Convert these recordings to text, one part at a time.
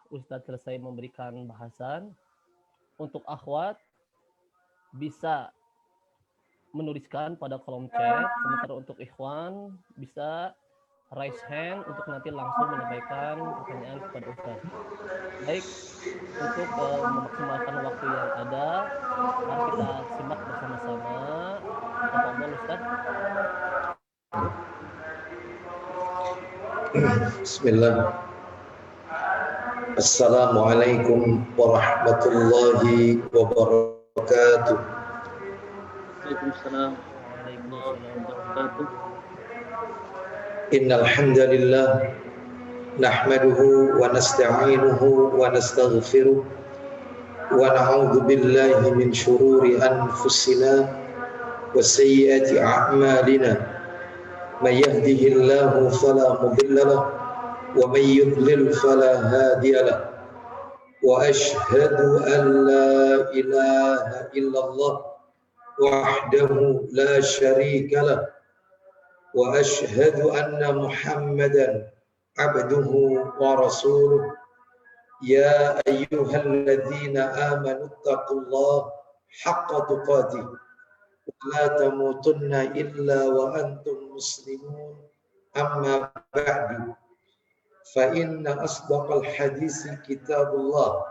Ustadz selesai memberikan bahasan, untuk akhwat bisa menuliskan pada kolom chat, sementara untuk ikhwan bisa raise hand untuk nanti langsung menyampaikan pertanyaan kepada Ustadz. Baik, untuk memaksimalkan waktu yang ada, mari kita simak bersama-sama. Tafadhol Ustadz. Bismillah. Assalamualaikum warahmatullahi wabarakatuh. Waalaikumsalam warahmatullahi wabarakatuh. Innal hamdalillah nahmaduhu wa nasta'inuhu wa nastaghfiruh wa na'udzu billahi min shururi anfusina wa sayyiati a'malina. May yahdihillahu fala mudilla lahu wa may yudlil fala hadiya lahu. Wa ashhadu an la ilaha illallah wahdahu la syarika lahu wa ashhadu anna Muhammadan abduhu wa rasuluh. Ya ayyuhalladzina amanu taqullaha haqqa tuqatih wa la tamutunna illa wa antum muslimun. Amma ba'du, fa inna asdaqal hadisi kitabullah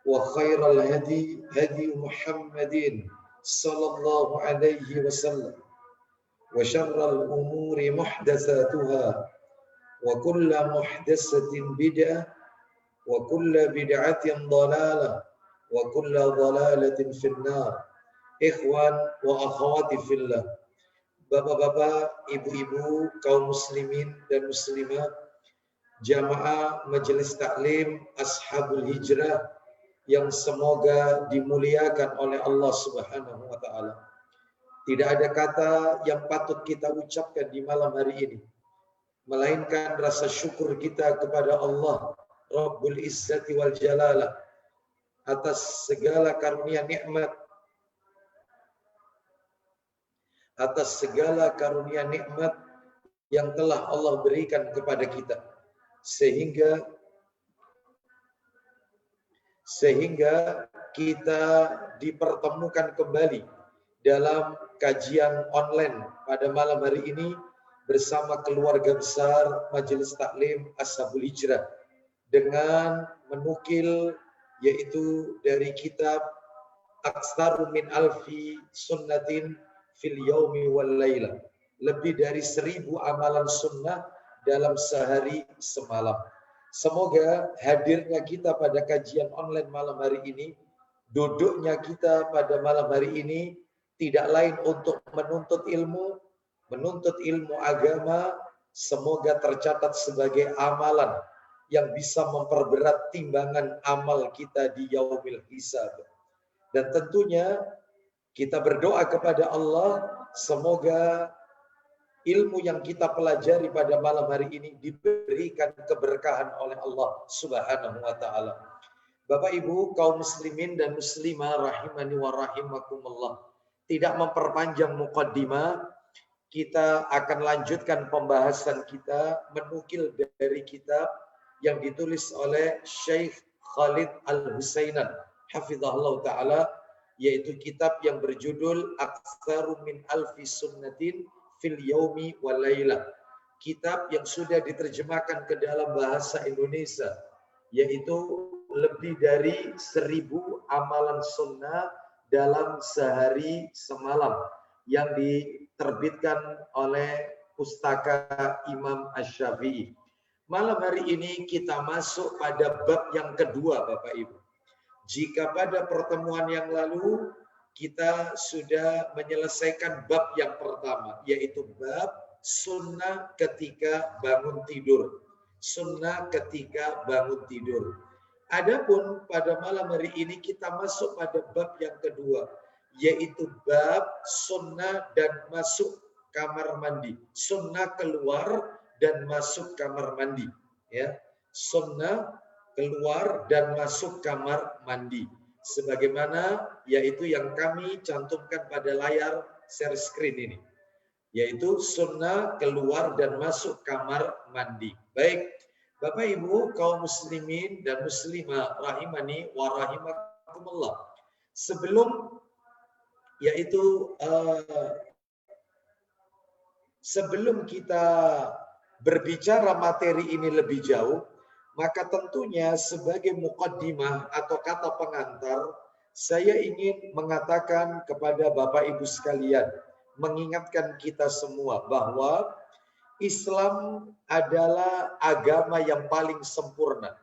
wa khairal hadi hadi Muhammadin sallallahu alaihi wasallam wa syarral umuri muhdatsatuha wa kullu muhdatsatin bid'ah wa kullu bid'atin dhalalah wa kullu dhalalatin finnar. Ikhwan wa akhwati fillah, bapak-bapak, ibu-ibu, kaum muslimin dan muslimat, jamaah Majelis Taklim Ashabul Hijrah yang semoga dimuliakan oleh Allah Subhanahu wa taala. Tidak ada kata yang patut kita ucapkan di malam hari ini melainkan rasa syukur kita kepada Allah Rabbul Izzati wal Jalalah atas segala karunia nikmat, atas segala karunia nikmat yang telah Allah berikan kepada kita, sehingga kita dipertemukan kembali dalam kajian online pada malam hari ini bersama keluarga besar Majelis Taklim Ashabul Hijrah dengan menukil yaitu dari kitab Aktsaru min alfi sunnatin fil yaumi wal laila, lebih dari 1000 amalan sunnah dalam sehari semalam. Semoga hadirnya kita pada kajian online malam hari ini, duduknya kita pada malam hari ini tidak lain untuk menuntut ilmu agama, semoga tercatat sebagai amalan yang bisa memperberat timbangan amal kita di yaumil hisab. Dan tentunya kita berdoa kepada Allah, semoga ilmu yang kita pelajari pada malam hari ini diberikan keberkahan oleh Allah Subhanahu wa taala. Bapak Ibu kaum muslimin dan muslimah rahimani wa rahimakumullah. Tidak memperpanjang muqaddimah, kita akan lanjutkan pembahasan kita menukil dari kitab yang ditulis oleh Syekh Khalid Al-Husainan hafizahullah taala, yaitu kitab yang berjudul Aktsaru min alfi sunnatin fil yaumi wal laila. Kitab yang sudah diterjemahkan ke dalam bahasa Indonesia, yaitu lebih dari 1000 amalan sunnah dalam sehari semalam yang diterbitkan oleh Pustaka Imam Asy-Syafi'i. Malam hari ini kita masuk pada bab yang kedua, Bapak Ibu. Jika pada pertemuan yang lalu kita sudah menyelesaikan bab yang pertama, yaitu bab sunnah ketika bangun tidur. Sunnah ketika bangun tidur. Adapun pada malam hari ini kita masuk pada bab yang kedua, yaitu bab sunnah dan masuk kamar mandi. Sunnah keluar dan masuk kamar mandi. Ya, sunnah keluar dan masuk kamar mandi. Sebagaimana yaitu yang kami cantumkan pada layar share screen ini, yaitu sunnah keluar dan masuk kamar mandi. Baik, Bapak Ibu kaum muslimin dan muslimah rahimani wa rahimakumullah. Sebelum sebelum kita berbicara materi ini lebih jauh, maka tentunya sebagai muqaddimah atau kata pengantar, saya ingin mengatakan kepada Bapak Ibu sekalian, mengingatkan kita semua bahwa Islam adalah agama yang paling sempurna.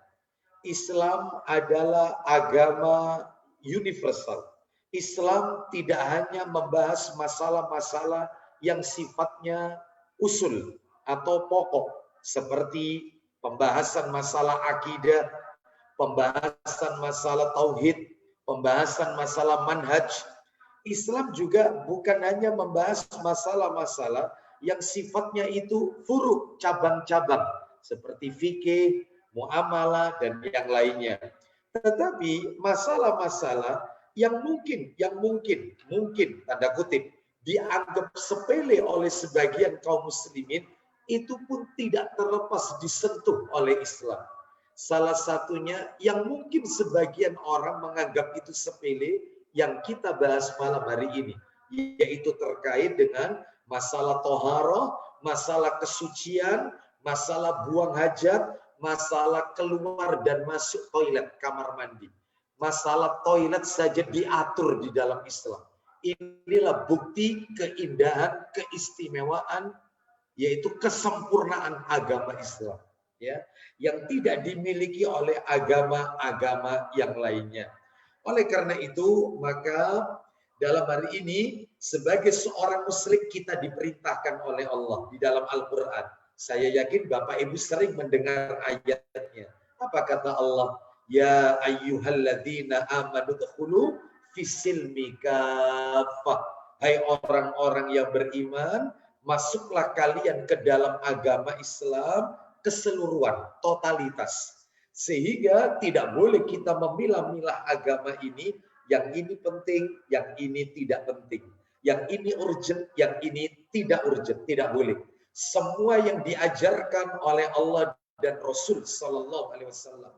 Islam adalah agama universal. Islam tidak hanya membahas masalah-masalah yang sifatnya usul atau pokok, seperti pembahasan masalah akidah, pembahasan masalah tauhid, pembahasan masalah manhaj. Islam juga bukan hanya membahas masalah-masalah yang sifatnya itu furu, cabang-cabang, seperti fikih, muamalah, dan yang lainnya. Tetapi masalah-masalah yang mungkin tanda kutip dianggap sepele oleh sebagian kaum muslimin, itu pun tidak terlepas disentuh oleh Islam. Salah satunya yang mungkin sebagian orang menganggap itu sepele yang kita bahas malam hari ini, yaitu terkait dengan masalah toharoh, masalah kesucian, masalah buang hajat, masalah keluar dan masuk toilet, kamar mandi. Masalah toilet saja diatur di dalam Islam. Inilah bukti keindahan, keistimewaan, yaitu kesempurnaan agama Islam, ya, yang tidak dimiliki oleh agama-agama yang lainnya. Oleh karena itu, maka dalam hari ini sebagai seorang muslim kita diperintahkan oleh Allah di dalam Al-Quran. Saya yakin Bapak Ibu sering mendengar ayatnya. Apa kata Allah? Ya ayyuhalladzina amanu dkhulu fisilmi kafah. Hai orang-orang yang beriman, masuklah kalian ke dalam agama Islam keseluruhan, totalitas. Sehingga tidak boleh kita memilah-milah agama ini, yang ini penting, yang ini tidak penting. Yang ini urgent, yang ini tidak urgent, tidak boleh. Semua yang diajarkan oleh Allah dan Rasul Sallallahu Alaihi Wasallam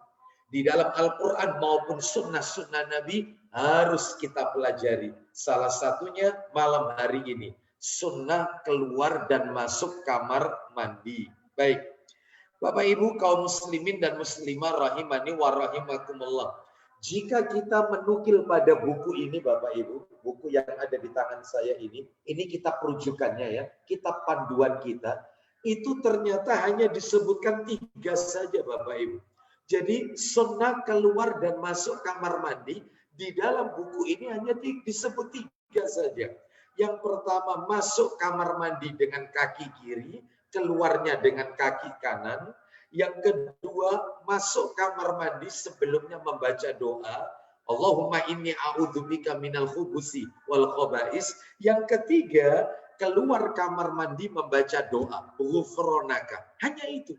di dalam Al-Quran maupun sunnah-sunnah Nabi harus kita pelajari. Salah satunya malam hari ini, sunnah keluar dan masuk kamar mandi. Baik, Bapak Ibu kaum muslimin dan muslimah rahimani wa rahimakumullah. Jika kita menukil pada buku ini Bapak Ibu, buku yang ada di tangan saya ini kitab rujukannya ya, kitab panduan kita, itu ternyata hanya disebutkan 3 saja Bapak Ibu. Jadi sunnah keluar dan masuk kamar mandi di dalam buku ini hanya disebut 3 saja. Yang pertama, masuk kamar mandi dengan kaki kiri, keluarnya dengan kaki kanan. Yang kedua, masuk kamar mandi sebelumnya membaca doa, Allahumma inni a'udzubika minal khubusi wal khaba'is. Yang ketiga, keluar kamar mandi membaca doa, ghufronaka. Hanya itu.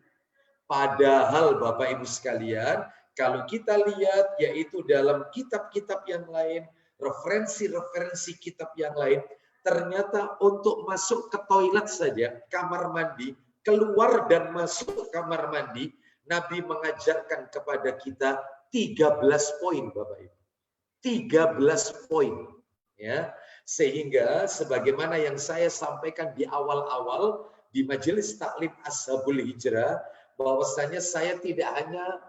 Padahal Bapak Ibu sekalian, kalau kita lihat yaitu dalam kitab-kitab yang lain, referensi-referensi kitab yang lain, ternyata untuk masuk ke toilet saja, kamar mandi, keluar dan masuk kamar mandi, Nabi mengajarkan kepada kita 13 poin Bapak Ibu. 13 poin. Ya. Sehingga sebagaimana yang saya sampaikan di awal-awal di Majelis Taklim Ashabul Hijrah, bahwasanya saya tidak hanya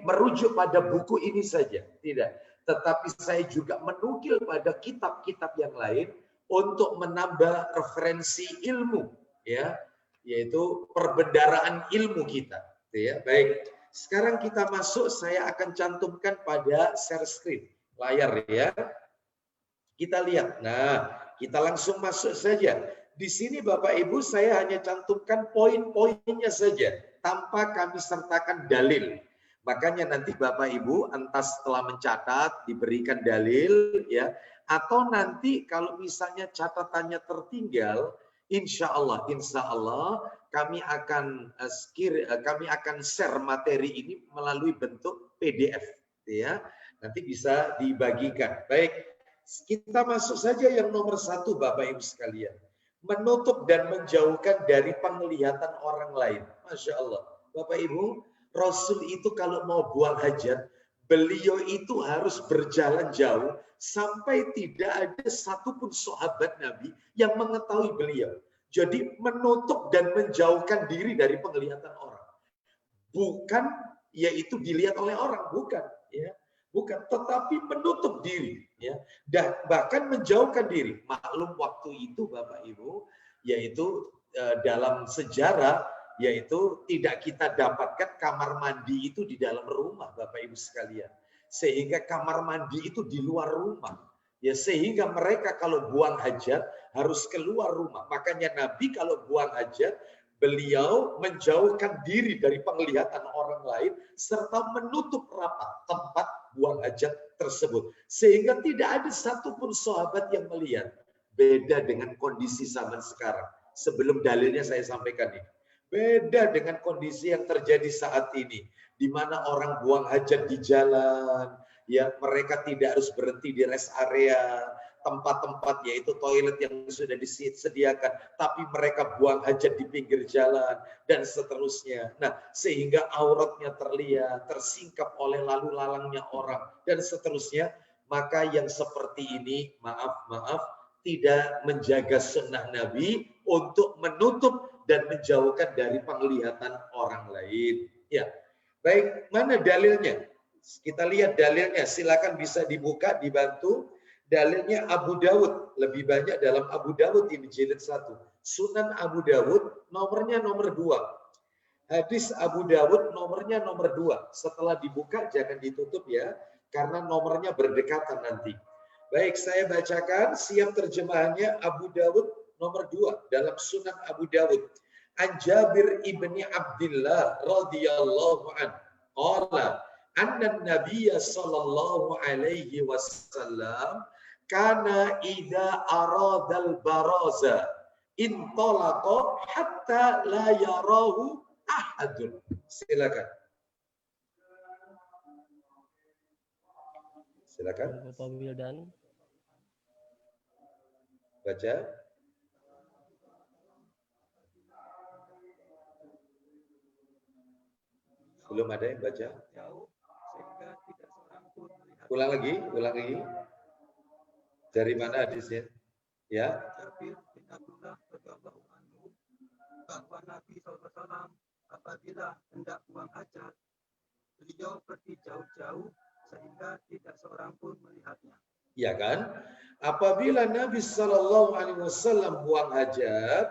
merujuk pada buku ini saja, tidak. Tetapi saya juga menukil pada kitab-kitab yang lain untuk menambah referensi ilmu, ya, yaitu perbendaharaan ilmu kita, ya. Baik, sekarang kita masuk, saya akan cantumkan pada share screen layar ya. Kita lihat. Nah, kita langsung masuk saja. Di sini Bapak Ibu saya hanya cantumkan poin-poinnya saja tanpa kami sertakan dalil. Makanya nanti Bapak Ibu entah setelah mencatat diberikan dalil ya, atau nanti kalau misalnya catatannya tertinggal, insya Allah kami akan share materi ini melalui bentuk PDF ya. Nanti bisa dibagikan. Baik, kita masuk saja yang nomor 1 Bapak Ibu sekalian. menutup dan menjauhkan dari penglihatan orang lain. Masya Allah. Bapak Ibu, Rasul itu kalau mau buang hajat, beliau itu harus berjalan jauh sampai tidak ada satupun sahabat Nabi yang mengetahui beliau. Jadi menutup dan menjauhkan diri dari penglihatan orang. Bukan yaitu dilihat oleh orang, bukan, ya. Bukan, tetapi menutup diri, ya. Dan bahkan menjauhkan diri. Maklum waktu itu Bapak Ibu, yaitu dalam sejarah, yaitu tidak kita dapatkan kamar mandi itu di dalam rumah Bapak Ibu sekalian. Sehingga kamar mandi itu di luar rumah. Ya, sehingga mereka kalau buang hajat harus keluar rumah. Makanya Nabi kalau buang hajat, beliau menjauhkan diri dari penglihatan orang lain serta menutup rapat tempat buang hajat tersebut. Sehingga tidak ada satupun sahabat yang melihat. Beda dengan kondisi zaman sekarang. Sebelum dalilnya saya sampaikan ini. Beda dengan kondisi yang terjadi saat ini. Di mana orang buang hajat di jalan, ya mereka tidak harus berhenti di rest area, tempat-tempat yaitu toilet yang sudah disediakan, tapi mereka buang hajat di pinggir jalan dan seterusnya. Nah, sehingga auratnya terlihat, tersingkap oleh lalu lalangnya orang dan seterusnya. Maka yang seperti ini, maaf, tidak menjaga sunnah Nabi untuk menutup dan menjauhkan dari penglihatan orang lain. Ya, baik, mana dalilnya? Kita lihat dalilnya, silakan bisa dibuka, dibantu. Dalilnya Abu Dawud, lebih banyak dalam Abu Dawud ini jilid 1. Sunan Abu Dawud nomornya nomor 2. Hadis Abu Dawud nomornya nomor 2. Setelah dibuka jangan ditutup ya, karena nomornya berdekatan nanti. Baik, saya bacakan, siap terjemahannya Abu Dawud nomor 2 dalam Sunan Abu Dawud. An Jabir ibni Abdillah radhiyallahu an qala anna Nabiyya sallallahu alaihi wasallam kana idza aradal baraza intalaqa hatta la yarahu ahadun. Silakan. Silakan. Bapak Wildan. Baca. Belum ada yang baca. Ulang lagi. Dari mana hadisnya? Ya. Jabir bin Abdullah radhiyallahu anhu bahwa Nabi SAW apabila hendak buang hajat, beliau pergi jauh-jauh sehingga tidak seorang pun melihatnya. Ya kan? Apabila Nabi Shallallahu Alaihi Wasallam buang hajat,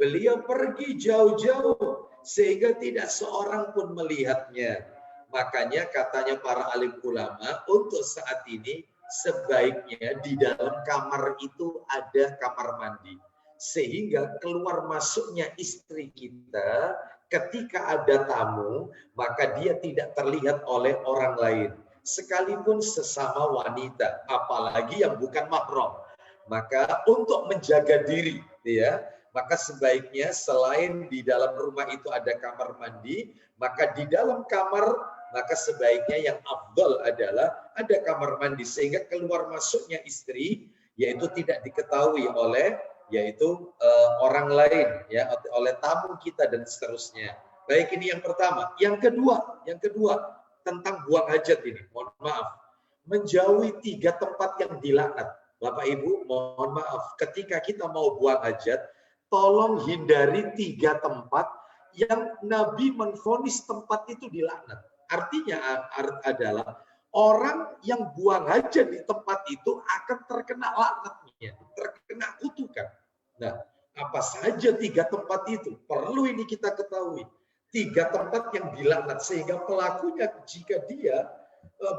beliau pergi jauh-jauh sehingga tidak seorang pun melihatnya. Makanya katanya para alim ulama, untuk saat ini sebaiknya di dalam kamar itu ada kamar mandi. Sehingga keluar masuknya istri kita ketika ada tamu, maka dia tidak terlihat oleh orang lain. Sekalipun sesama wanita, apalagi yang bukan mahram. Maka untuk menjaga diri, ya, maka sebaiknya selain di dalam rumah itu ada kamar mandi, maka di dalam kamar, maka sebaiknya yang afdal adalah ada kamar mandi sehingga keluar masuknya istri yaitu tidak diketahui oleh yaitu orang lain, ya, oleh tamu kita dan seterusnya. Baik, ini yang pertama. Yang kedua tentang buang hajat ini, mohon maaf, menjauhi 3 tempat yang dilaknat. Bapak Ibu, mohon maaf, ketika kita mau buang hajat, tolong hindari 3 tempat yang Nabi menvonis tempat itu dilaknat. Artinya adalah orang yang buang hajat di tempat itu akan terkena laknatnya, terkena kutukan. Nah, apa saja 3 tempat itu? Perlu ini kita ketahui. 3 tempat yang dilaknat sehingga pelakunya jika dia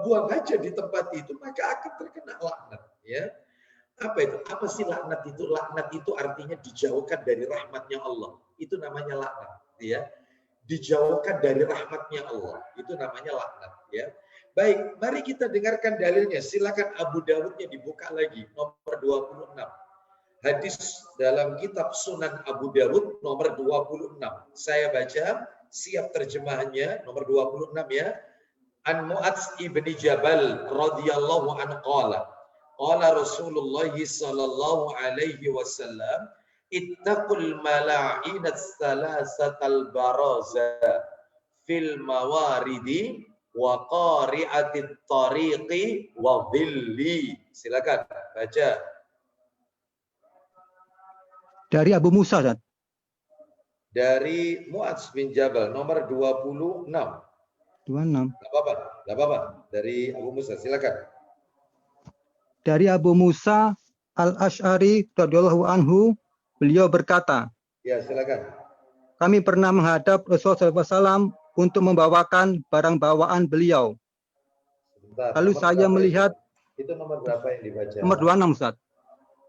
buang hajat di tempat itu maka akan terkena laknat, ya. Apa itu? Apa sih laknat itu? Laknat itu artinya dijauhkan dari rahmatnya Allah. Itu namanya laknat, ya. Dijauhkan dari rahmatnya Allah. Itu namanya laknat, ya. Baik, mari kita dengarkan dalilnya. Silakan Abu Dawudnya dibuka lagi nomor 26. Hadis dalam kitab Sunan Abu Dawud nomor 26. Saya baca, siap terjemahannya nomor 26 ya. An Mu'adz ibni Jabal radhiyallahu anhu qala qala Rasulullah sallallahu alaihi wasallam ittaqul mala'inat salasatal baraza fil mawaridi wa qari'atit tariqi wa dhilli. Silakan baca. Dari Abu Musa, Ustaz. Dari Mu'adz bin Jabal nomor 26. 26. Enggak apa-apa. Dari Abu Musa, silakan. Dari Abu Musa Al-Asy'ari radhiyallahu anhu, beliau berkata, Ya, silakan. kami pernah menghadap Rasulullah SAW untuk membawakan barang bawaan beliau. Sebentar, Lalu nomor saya berapa melihat itu nomor berapa yang dibaca? nomor 26, Ustaz.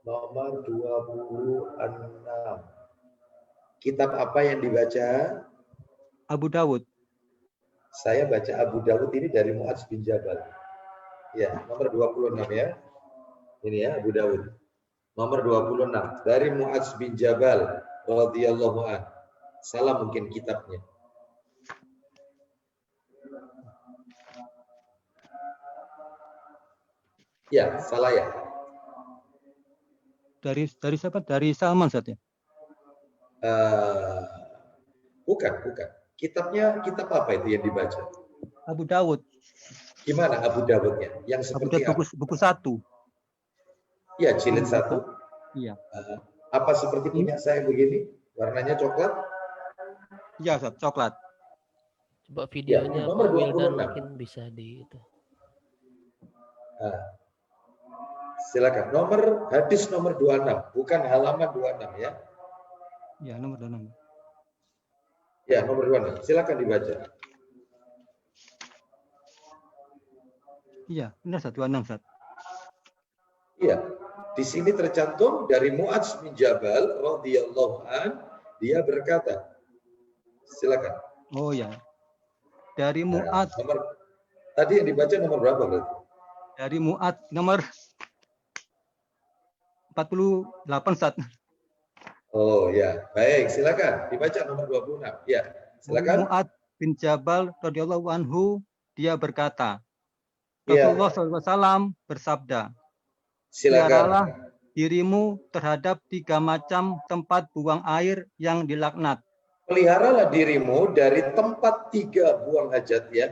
Nomor 26. Kitab apa yang dibaca? Abu Dawud. Saya baca Abu Dawud ini dari Mu'adz bin Jabal. Ya, nomor 26 ya. Ini ya Abu Dawud. Nomor 26 dari Mu'adz bin Jabal radhiyallahu an. Salah mungkin kitabnya. Ya, salah ya. Dari siapa? Dari Salman, Ustaz ya? Bukan. Kitabnya kitab apa itu yang dibaca? Abu Dawud. Gimana Abu Dawudnya? Yang Abu seperti Dawud buku 1. Ya, jilid 1. Iya. Apa seperti punya saya begini? Warnanya coklat? Iya, Ustaz, coklat. Coba videonya Ya, nomor Pak Wildan 26. mungkin bisa di itu. Silakan. Hadis nomor 26, bukan halaman 26 ya. Iya, nomor 26. Ya, nomor 26. Silakan dibaca. Iya, benar, Ustaz, 26, Ustaz. Iya. Di sini tercantum dari Mu'adz bin Jabal radhiyallahu an, dia berkata. Silakan. Oh ya. Dari Mu'ad. Tadi yang dibaca nomor berapa berarti? Dari Mu'ad nomor 48, Ustaz. Oh ya, baik, silakan dibaca nomor 26. Ya, silakan. Mu'ad bin Jabal radhiyallahu anhu, dia berkata, Ya. Rasulullah SAW bersabda, Silakan. peliharalah dirimu terhadap 3 macam tempat buang air yang dilaknat. Peliharalah dirimu dari tempat 3 buang hajat ya.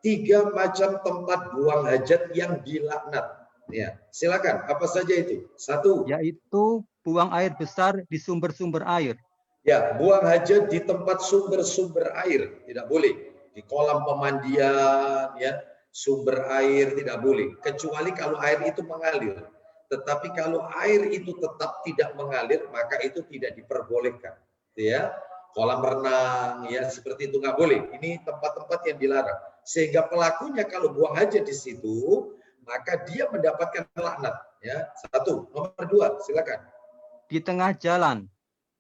3 macam tempat buang hajat yang dilaknat. Ya, silakan. Apa saja itu? 1. Yaitu buang air besar di sumber-sumber air. Ya, buang hajat di tempat sumber-sumber air tidak boleh. Di kolam pemandian, ya, sumber air tidak boleh. Kecuali kalau air itu mengalir. Tetapi kalau air itu tetap tidak mengalir, maka itu tidak diperbolehkan. Ya, kolam renang, ya seperti itu nggak boleh. Ini tempat-tempat yang dilarang. Sehingga pelakunya kalau buang hajat di situ, maka dia mendapatkan laknat. Ya, 1. Nomor 2, silakan. Di tengah jalan.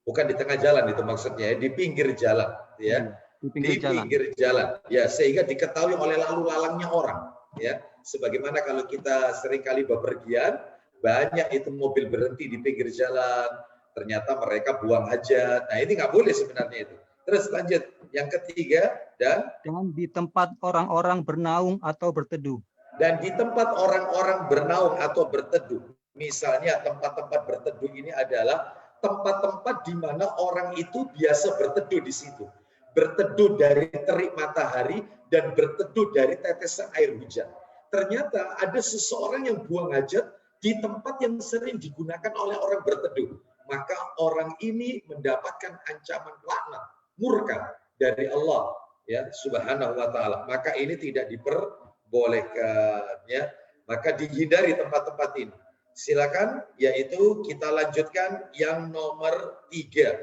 Bukan di tengah jalan itu maksudnya, di pinggir jalan, ya. Di pinggir jalan. Ya, sehingga diketahui oleh lalu lalangnya orang, ya. Sebagaimana kalau kita seringkali bepergian, banyak itu mobil berhenti di pinggir jalan, ternyata mereka buang hajat. Nah, ini nggak boleh sebenarnya itu. Terus lanjut, yang ketiga, dan di tempat orang-orang bernaung atau berteduh. Dan di tempat orang-orang bernaung atau berteduh. Misalnya tempat-tempat berteduh ini adalah tempat-tempat di mana orang itu biasa berteduh di situ. Berteduh dari terik matahari dan berteduh dari tetesan air hujan. Ternyata ada seseorang yang buang hajat di tempat yang sering digunakan oleh orang berteduh. Maka orang ini mendapatkan ancaman laknat, murka dari Allah, ya, Subhanahu wa taala. Maka ini tidak diperbolehkan, ya. Maka dihindari tempat-tempat ini. Silakan, yaitu kita lanjutkan yang nomor 3.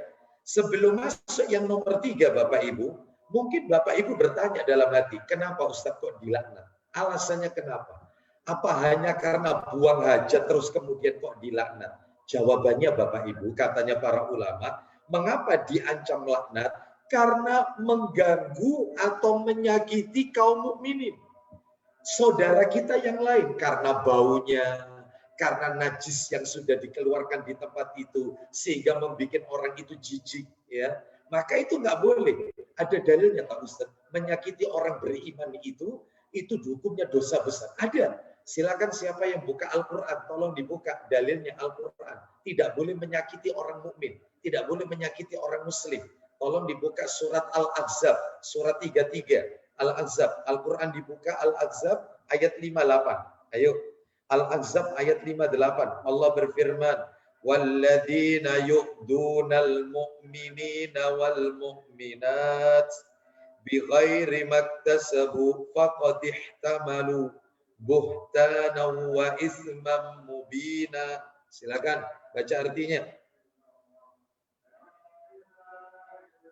Sebelum masuk yang nomor 3, Bapak Ibu, mungkin Bapak Ibu bertanya dalam hati, kenapa Ustadz kok dilaknat? Alasannya kenapa? Apa hanya karena buang hajat terus kemudian kok dilaknat? Jawabannya Bapak Ibu, katanya para ulama, mengapa diancam laknat? Karena mengganggu atau menyakiti kaum mukminin. Saudara kita yang lain, karena baunya, karena najis yang sudah dikeluarkan di tempat itu sehingga membuat orang itu jijik, ya, maka itu nggak boleh. Ada dalilnya Pak Ustadz, menyakiti orang beriman itu itu hukumnya dosa besar. Ada. Silakan siapa yang buka Al-Quran, tolong dibuka dalilnya Al-Quran. Tidak boleh menyakiti orang mukmin, tidak boleh menyakiti orang muslim. Tolong dibuka surat Al-Ahzab, surat 33. Al-Ahzab, Al-Quran dibuka Al-Ahzab ayat 58. Ayo, Al-Ahzab ayat 58. Allah berfirman, "Walladzina yu'dunal mu'minina wal mu'minat bighairi maktasabu faqad ihtamalu buhtanan wa isman mubina." Silakan baca artinya.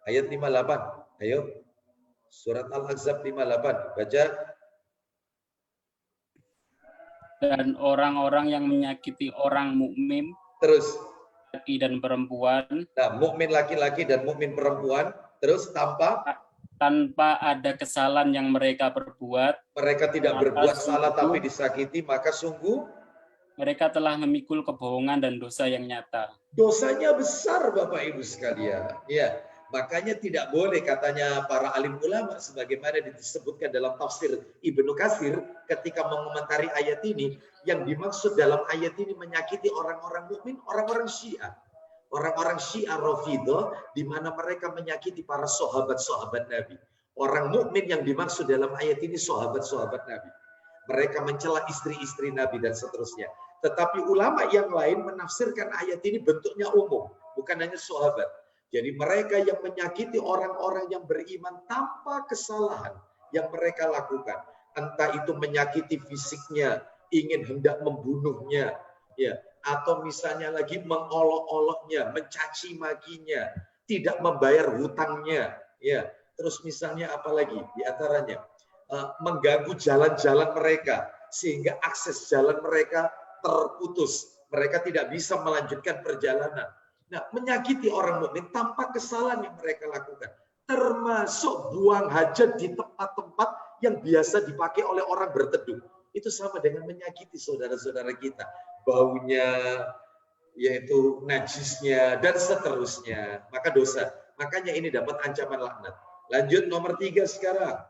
Ayat 58. Ayo. Surat Al-Ahzab 58. Baca. Dan orang-orang yang menyakiti orang mukmin, Terus. laki dan perempuan, Nah, mukmin laki-laki dan mukmin perempuan, terus tanpa ada kesalahan yang mereka perbuat, mereka tidak berbuat salah tapi disakiti, maka sungguh mereka telah memikul kebohongan dan dosa yang nyata. dosanya besar, Bapak Ibu sekalian. Ya, makanya tidak boleh, katanya para alim ulama sebagaimana disebutkan dalam tafsir Ibnu Katsir ketika mengomentari ayat ini, yang dimaksud dalam ayat ini menyakiti orang-orang mukmin, orang-orang Syiah. Orang-orang Syiah Rafidhah di mana mereka menyakiti para sahabat-sahabat Nabi. Orang mukmin yang dimaksud dalam ayat ini sahabat-sahabat Nabi. Mereka mencela istri-istri Nabi dan seterusnya. Tetapi ulama yang lain menafsirkan ayat ini bentuknya umum, bukan hanya sahabat. Jadi mereka yang menyakiti orang-orang yang beriman tanpa kesalahan yang mereka lakukan. Entah itu menyakiti fisiknya, ingin hendak membunuhnya, ya, atau misalnya lagi mengolok-oloknya, mencaci makinya, tidak membayar hutangnya, ya. Terus misalnya apalagi di antaranya mengganggu jalan-jalan mereka sehingga akses jalan mereka terputus, mereka tidak bisa melanjutkan perjalanan. Nah, menyakiti orang mukmin tanpa kesalahan yang mereka lakukan, termasuk buang hajat di tempat-tempat yang biasa dipakai oleh orang berteduh, itu sama dengan menyakiti saudara-saudara kita. Baunya, yaitu najisnya, dan seterusnya. Maka dosa. Makanya ini dapat ancaman laknat. Lanjut nomor 3 sekarang.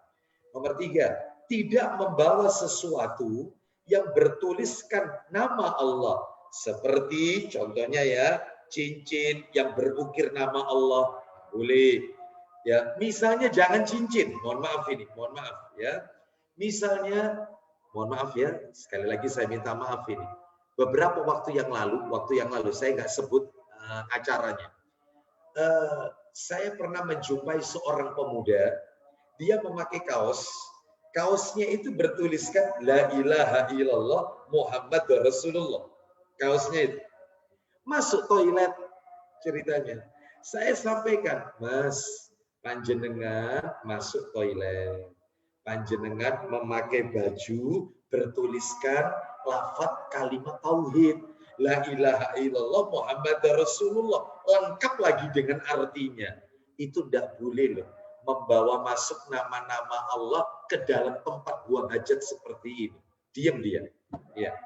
Nomor 3, tidak membawa sesuatu yang bertuliskan nama Allah. Seperti contohnya ya, cincin yang berukir nama Allah. Boleh. Ya, misalnya jangan cincin. Mohon maaf ini, mohon maaf ya. Misalnya, mohon maaf ya, sekali lagi saya minta maaf ini. Beberapa waktu yang lalu saya nggak sebut acaranya. Saya pernah menjumpai seorang pemuda, dia memakai kaosnya itu bertuliskan La ilaha illallah Muhammad Rasulullah. Kaosnya itu. Masuk toilet ceritanya. Saya sampaikan, Mas, panjenengan masuk toilet. Panjenengan memakai baju bertuliskan lafaz kalimat tauhid. La ilaha illallah Muhammad Rasulullah. Lengkap lagi dengan artinya. Itu tidak boleh loh. Membawa masuk nama-nama Allah ke dalam tempat buang hajat seperti ini. Diam dia. Ya.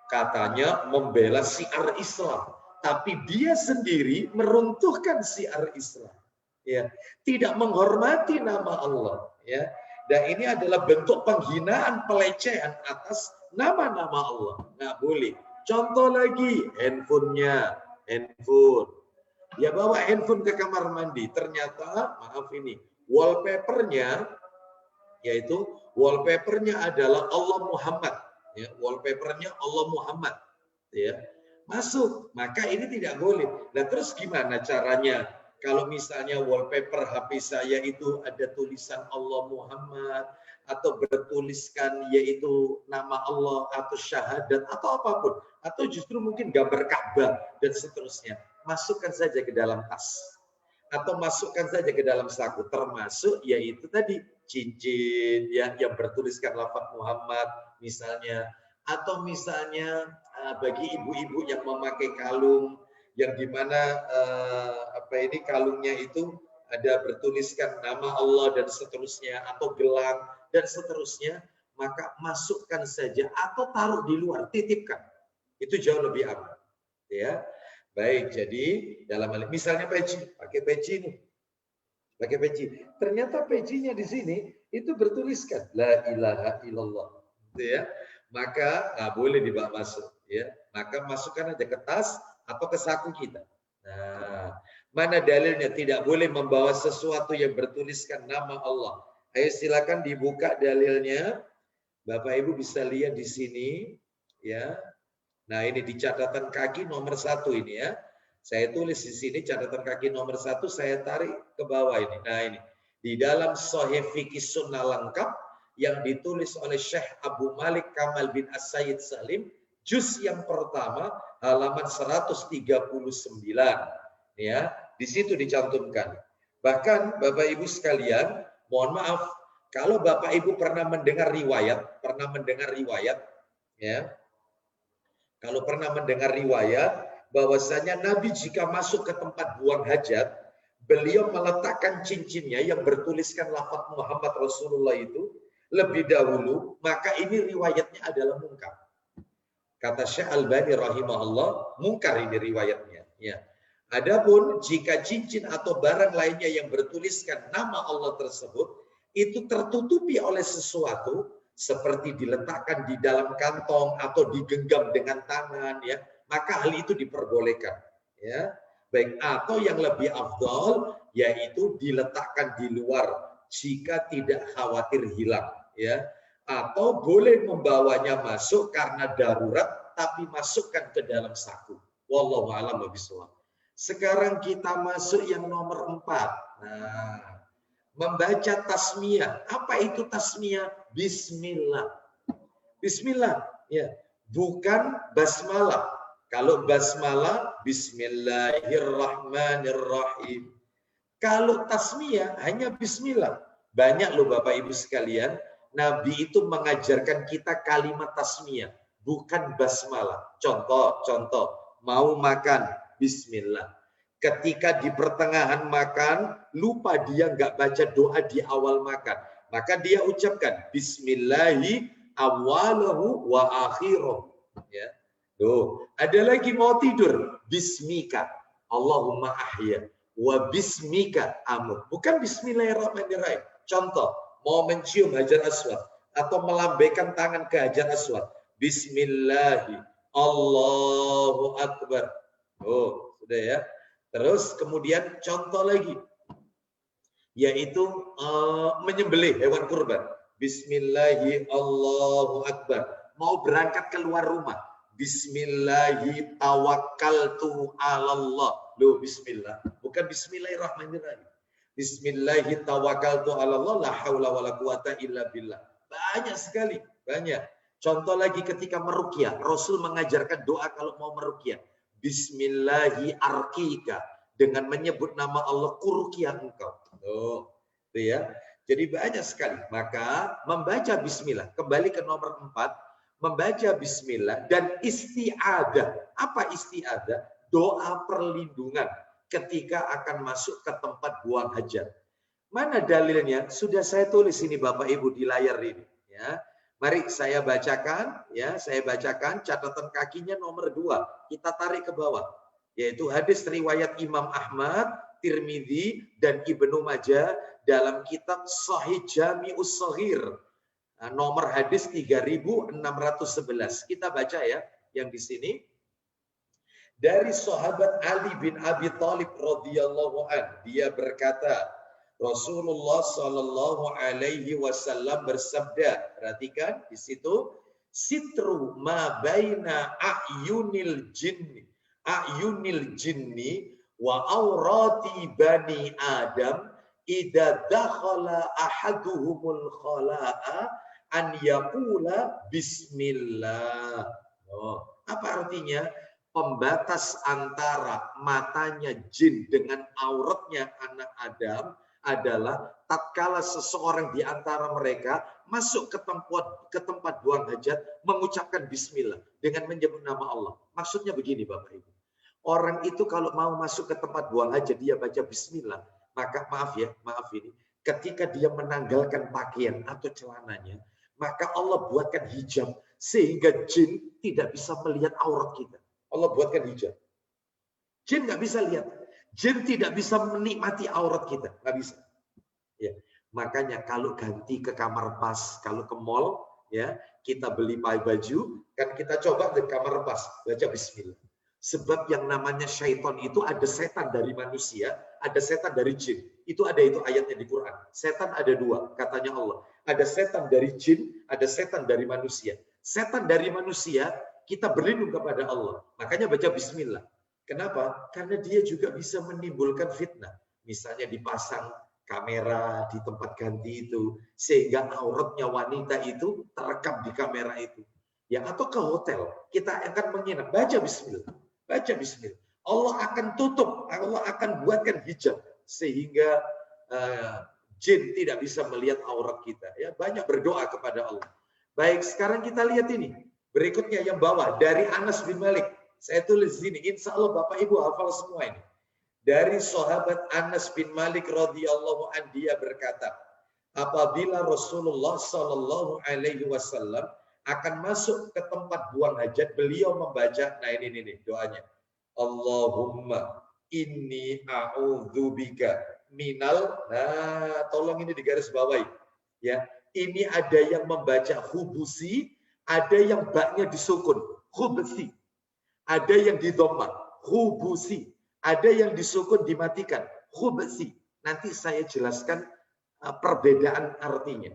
Katanya membela syiar Islam. Tapi dia sendiri meruntuhkan syiar Islam. Ya. Tidak menghormati nama Allah. Ya. Dan ini adalah bentuk penghinaan, pelecehan atas nama-nama Allah. Nggak boleh. Contoh lagi, handphonenya. Handphone. Dia bawa handphone ke kamar mandi. Ternyata, maaf ini, wallpapernya, yaitu wallpapernya adalah Allah Muhammad. Ya, wallpapernya Allah Muhammad. Ya. Masuk. Maka ini tidak boleh. Nah terus gimana caranya? Kalau misalnya wallpaper HP saya itu ada tulisan Allah Muhammad, atau bertuliskan yaitu nama Allah, atau syahadat, atau apapun, atau justru mungkin gambar Ka'bah dan seterusnya, masukkan saja ke dalam tas, atau masukkan saja ke dalam saku, termasuk yaitu tadi cincin yang bertuliskan lafaz Muhammad misalnya, atau misalnya bagi ibu-ibu yang memakai kalung yang dimana kalungnya itu ada bertuliskan nama Allah dan seterusnya, atau gelang dan seterusnya, maka masukkan saja atau taruh di luar, titipkan. Itu jauh lebih aman. Ya, baik. Jadi dalam hal misalnya peci, pakai peci nih, pakai peci. Ternyata pecinya di sini itu bertuliskan la ilaha illallah, gitu ya. Maka nggak boleh dibawa masuk, ya. Maka masukkan aja ke tas atau ke saku kita. Nah, mana dalilnya tidak boleh membawa sesuatu yang bertuliskan nama Allah? Ayo silakan dibuka dalilnya. Bapak Ibu bisa lihat di sini, ya. Nah, ini di catatan kaki nomor 1 ini ya. Saya tulis di sini catatan kaki nomor 1, saya tarik ke bawah ini. Nah, ini di dalam Sahih Fikih Sunnah Lengkap yang ditulis oleh Syekh Abu Malik Kamal bin As-Sayyid Salim, juz yang pertama halaman 139. Ya, di situ dicantumkan. Bahkan Bapak Ibu sekalian, mohon maaf kalau Bapak Ibu pernah mendengar riwayat, ya. Kalau pernah mendengar riwayat bahwasanya Nabi jika masuk ke tempat buang hajat, beliau meletakkan cincinnya yang bertuliskan lafaz Muhammad Rasulullah itu lebih dahulu, maka ini riwayatnya adalah mungkar. Kata Syekh Albani rahimahullah, mungkar ini riwayatnya. Ya. Adapun jika cincin atau barang lainnya yang bertuliskan nama Allah tersebut itu tertutupi oleh sesuatu seperti diletakkan di dalam kantong atau digenggam dengan tangan, ya, maka hal itu diperbolehkan, ya. Baik, atau yang lebih afdal yaitu diletakkan di luar jika tidak khawatir hilang, ya. Atau boleh membawanya masuk karena darurat tapi masukkan ke dalam saku. Wallahu a'lam bishawab. Sekarang kita masuk yang nomor 4. Nah, membaca tasmiyah. Apa itu tasmiyah? Bismillah. Bismillah, ya. Bukan basmalah. Kalau basmalah, bismillahirrahmanirrahim. Kalau tasmiyah, hanya bismillah. Banyak loh Bapak Ibu sekalian, Nabi itu mengajarkan kita kalimat tasmiyah, bukan basmalah. Contoh, mau makan, bismillah. Ketika di pertengahan makan, lupa dia nggak baca doa di awal makan. Maka dia ucapkan, bismillahi awalahu wa akhiruh. Ya. Tuh. Ada lagi mau tidur, bismika, Allahumma ahya, wa bismika amut. Bukan bismillahirrahmanirrahim. Contoh, mau mencium Hajar Aswad atau melambaikan tangan ke Hajar Aswad. Bismillahi, Allahu Akbar. Oh, sudah ya. Terus kemudian contoh lagi, yaitu menyembelih hewan kurban. Bismillahi Allahu Akbar. Mau berangkat keluar rumah. Bismillahi tawakkaltu ala Allah. Loh, bismillah. Bukan bismillahirrahmanirrahim. Bismillahi tawakkaltu ala Allah, la haula wala quwata illa billah. Banyak sekali, banyak. Contoh lagi ketika meruqyah, Rasul mengajarkan doa kalau mau meruqyah. Bismillahi arkika, dengan menyebut nama Allah kuruqyah engkau. Oh, itu ya. Jadi banyak sekali. Maka membaca bismillah, kembali ke nomor 4, membaca bismillah dan isti'adah. Apa isti'adah? Doa perlindungan ketika akan masuk ke tempat buang hajat. Mana dalilnya? Sudah saya tulis ini Bapak Ibu di layar ini, ya. Mari saya bacakan, ya, saya bacakan catatan kakinya nomor 2. Kita tarik ke bawah, yaitu hadis riwayat Imam Ahmad, Tirmidzi dan Ibnu Majah dalam kitab Sahih Jami'us Shaghir. Nomor hadis 3611. Kita baca ya yang di sini. Dari sahabat Ali bin Abi Thalib radhiyallahu an, dia berkata, Rasulullah Shallallahu Alaihi Wasallam bersabda, perhatikan di situ, sitru ma baina ayunil jinni wa aurati bani Adam idza dakhala ahaduhumul khala'a an yaqula bismillah. Oh, apa artinya? Pembatas antara matanya jin dengan auratnya anak Adam adalah tatkala seseorang di antara mereka masuk ke tempat buang hajat mengucapkan bismillah dengan menyebut nama Allah. Maksudnya begini Bapak Ibu. Orang itu kalau mau masuk ke tempat buang hajat dia baca bismillah, maka maaf ini, ketika dia menanggalkan pakaian atau celananya, maka Allah buatkan hijab sehingga jin tidak bisa melihat aurat kita. Allah buatkan hijab. Jin nggak bisa lihat. Jin tidak bisa menikmati aurat kita, nggak bisa. Ya. Makanya kalau ganti ke kamar pas, kalau ke mall, ya kita beli baju, kan kita coba di kamar pas, baca bismillah. Sebab yang namanya syaitan itu ada setan dari manusia, ada setan dari jin. Itu ayatnya di Quran. Setan ada dua, katanya Allah. Ada setan dari jin, ada setan dari manusia. Setan dari manusia, kita berlindung kepada Allah. Makanya baca bismillah. Kenapa? Karena dia juga bisa menimbulkan fitnah. Misalnya dipasang kamera di tempat ganti itu, sehingga auratnya wanita itu terekam di kamera itu. Ya, atau ke hotel, kita akan menginap, baca bismillah. Baca bismillah. Allah akan tutup, Allah akan buatkan hijab sehingga jin tidak bisa melihat aurat kita. Ya, banyak berdoa kepada Allah. Baik, sekarang kita lihat ini. Berikutnya yang bawah dari Anas bin Malik. Saya tulis sini, insya Allah Bapak Ibu hafal semua ini. Dari sahabat Anas bin Malik radhiyallahu anhu, dia berkata, apabila Rasulullah Shallallahu Alaihi Wasallam akan masuk ke tempat buang hajat, beliau membaca, nah ini doanya, Allahumma inni a'udzubika minal, nah tolong ini digaris bawahi, ya, ini ada yang membaca hubusi, ada yang baknya disukun, hubusi, ada yang didhamma, hubusi, ada yang disukun dimatikan, hubusi. Nanti saya jelaskan perbedaan artinya.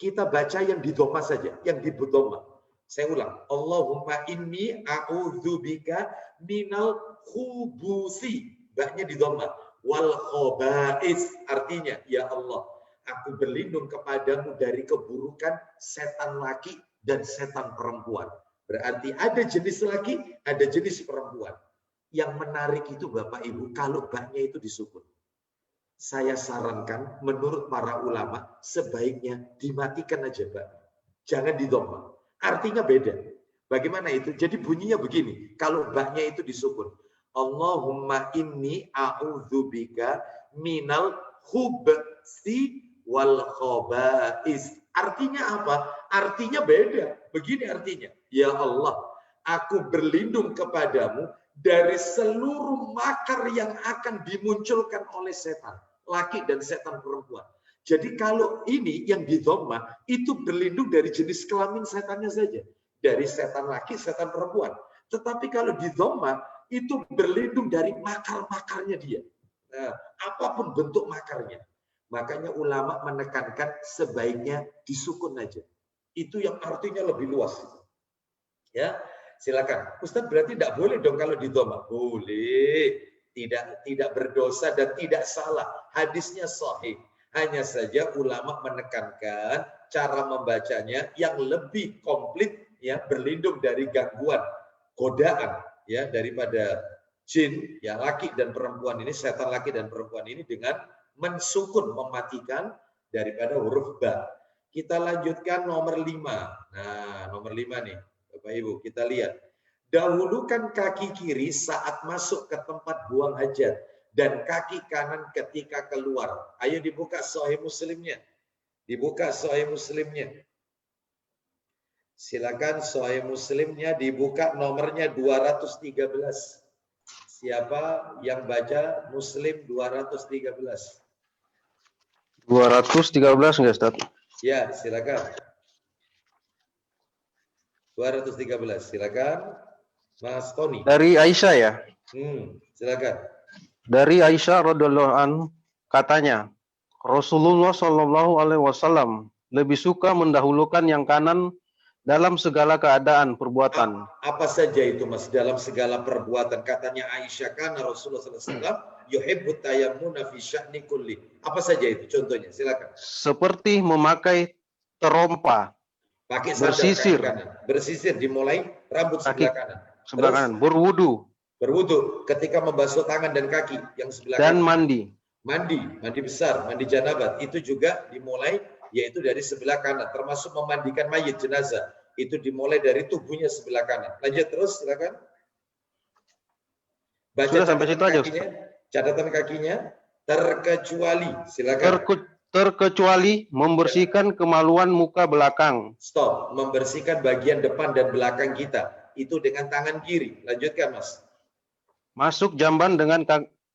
Kita baca yang didhamma saja, yang didhamma. Saya ulang. Allahumma inni a'udzubika minal hubusi. Baknya didhamma. Wal khaba'is. Artinya, ya Allah, aku berlindung kepadamu dari keburukan setan laki dan setan perempuan. Berarti ada jenis laki, ada jenis perempuan. Yang menarik itu Bapak Ibu, kalau baknya itu disukun. Saya sarankan menurut para ulama sebaiknya dimatikan aja Pak. Jangan didhamma. Artinya beda. Bagaimana itu? Jadi bunyinya begini. Kalau baknya itu disukun. Allahumma inni a'udzubika minal hubsi wal khaba'is. Artinya apa? Artinya beda. Begini artinya. Ya Allah, aku berlindung kepadamu dari seluruh makar yang akan dimunculkan oleh setan. Laki dan setan perempuan. Jadi kalau ini yang didhamma itu berlindung dari jenis kelamin setannya saja. Dari setan laki, setan perempuan. Tetapi kalau didhamma itu berlindung dari makar-makarnya dia. Nah, apapun bentuk makarnya. Makanya ulama menekankan sebaiknya disukun aja. Itu yang artinya lebih luas. Ya, silakan. Ustaz berarti tidak boleh dong kalau didhamma. Boleh. Tidak berdosa dan tidak salah. Hadisnya sahih. Hanya saja ulama menekankan cara membacanya yang lebih komplit, ya, berlindung dari gangguan, godaan, ya, daripada jin, ya, laki dan perempuan ini, setan laki dan perempuan ini dengan mensukun, mematikan daripada huruf ba. Kita lanjutkan nomor 5. Nah, nomor 5 nih, Bapak Ibu, kita lihat. Dahulukan kaki kiri saat masuk ke tempat buang hajat dan kaki kanan ketika keluar. Ayo dibuka Sahih Muslimnya. Dibuka Sahih Muslimnya. Silakan Sahih Muslimnya dibuka, nomornya 213. Siapa yang baca Muslim 213? 213 enggak, Ustaz? Ya, silakan. 213, silakan. Mas Tony. Dari Aisyah ya? Silakan. Dari Aisyah radhiyallahu anha katanya, Rasulullah Shallallahu alaihi wasallam lebih suka mendahulukan yang kanan dalam segala keadaan perbuatan. Apa saja itu Mas dalam segala perbuatan? Katanya Aisyah, karena Rasulullah SAW yuhibbut tayammuna fi sya'ni kulli. Apa saja itu contohnya? Silakan. Seperti memakai terompa, pakai bersisir kanan. Bersisir dimulai rambut sebelah kanan. Sebelah kanan, berwudu. Berwudu ketika membasuh tangan dan kaki yang sebelah dan kanan. mandi. Mandi besar, mandi janabat itu juga dimulai yaitu dari sebelah kanan, termasuk memandikan mayit jenazah itu dimulai dari tubuhnya sebelah kanan. Lanjut terus, silakan. Baca sudah sampai situ aja. Catatan kakinya terkecuali, silakan. Terkecuali membersihkan kemaluan muka belakang. Stop, membersihkan bagian depan dan belakang kita itu dengan tangan kiri. Lanjutkan Mas. Masuk jamban dengan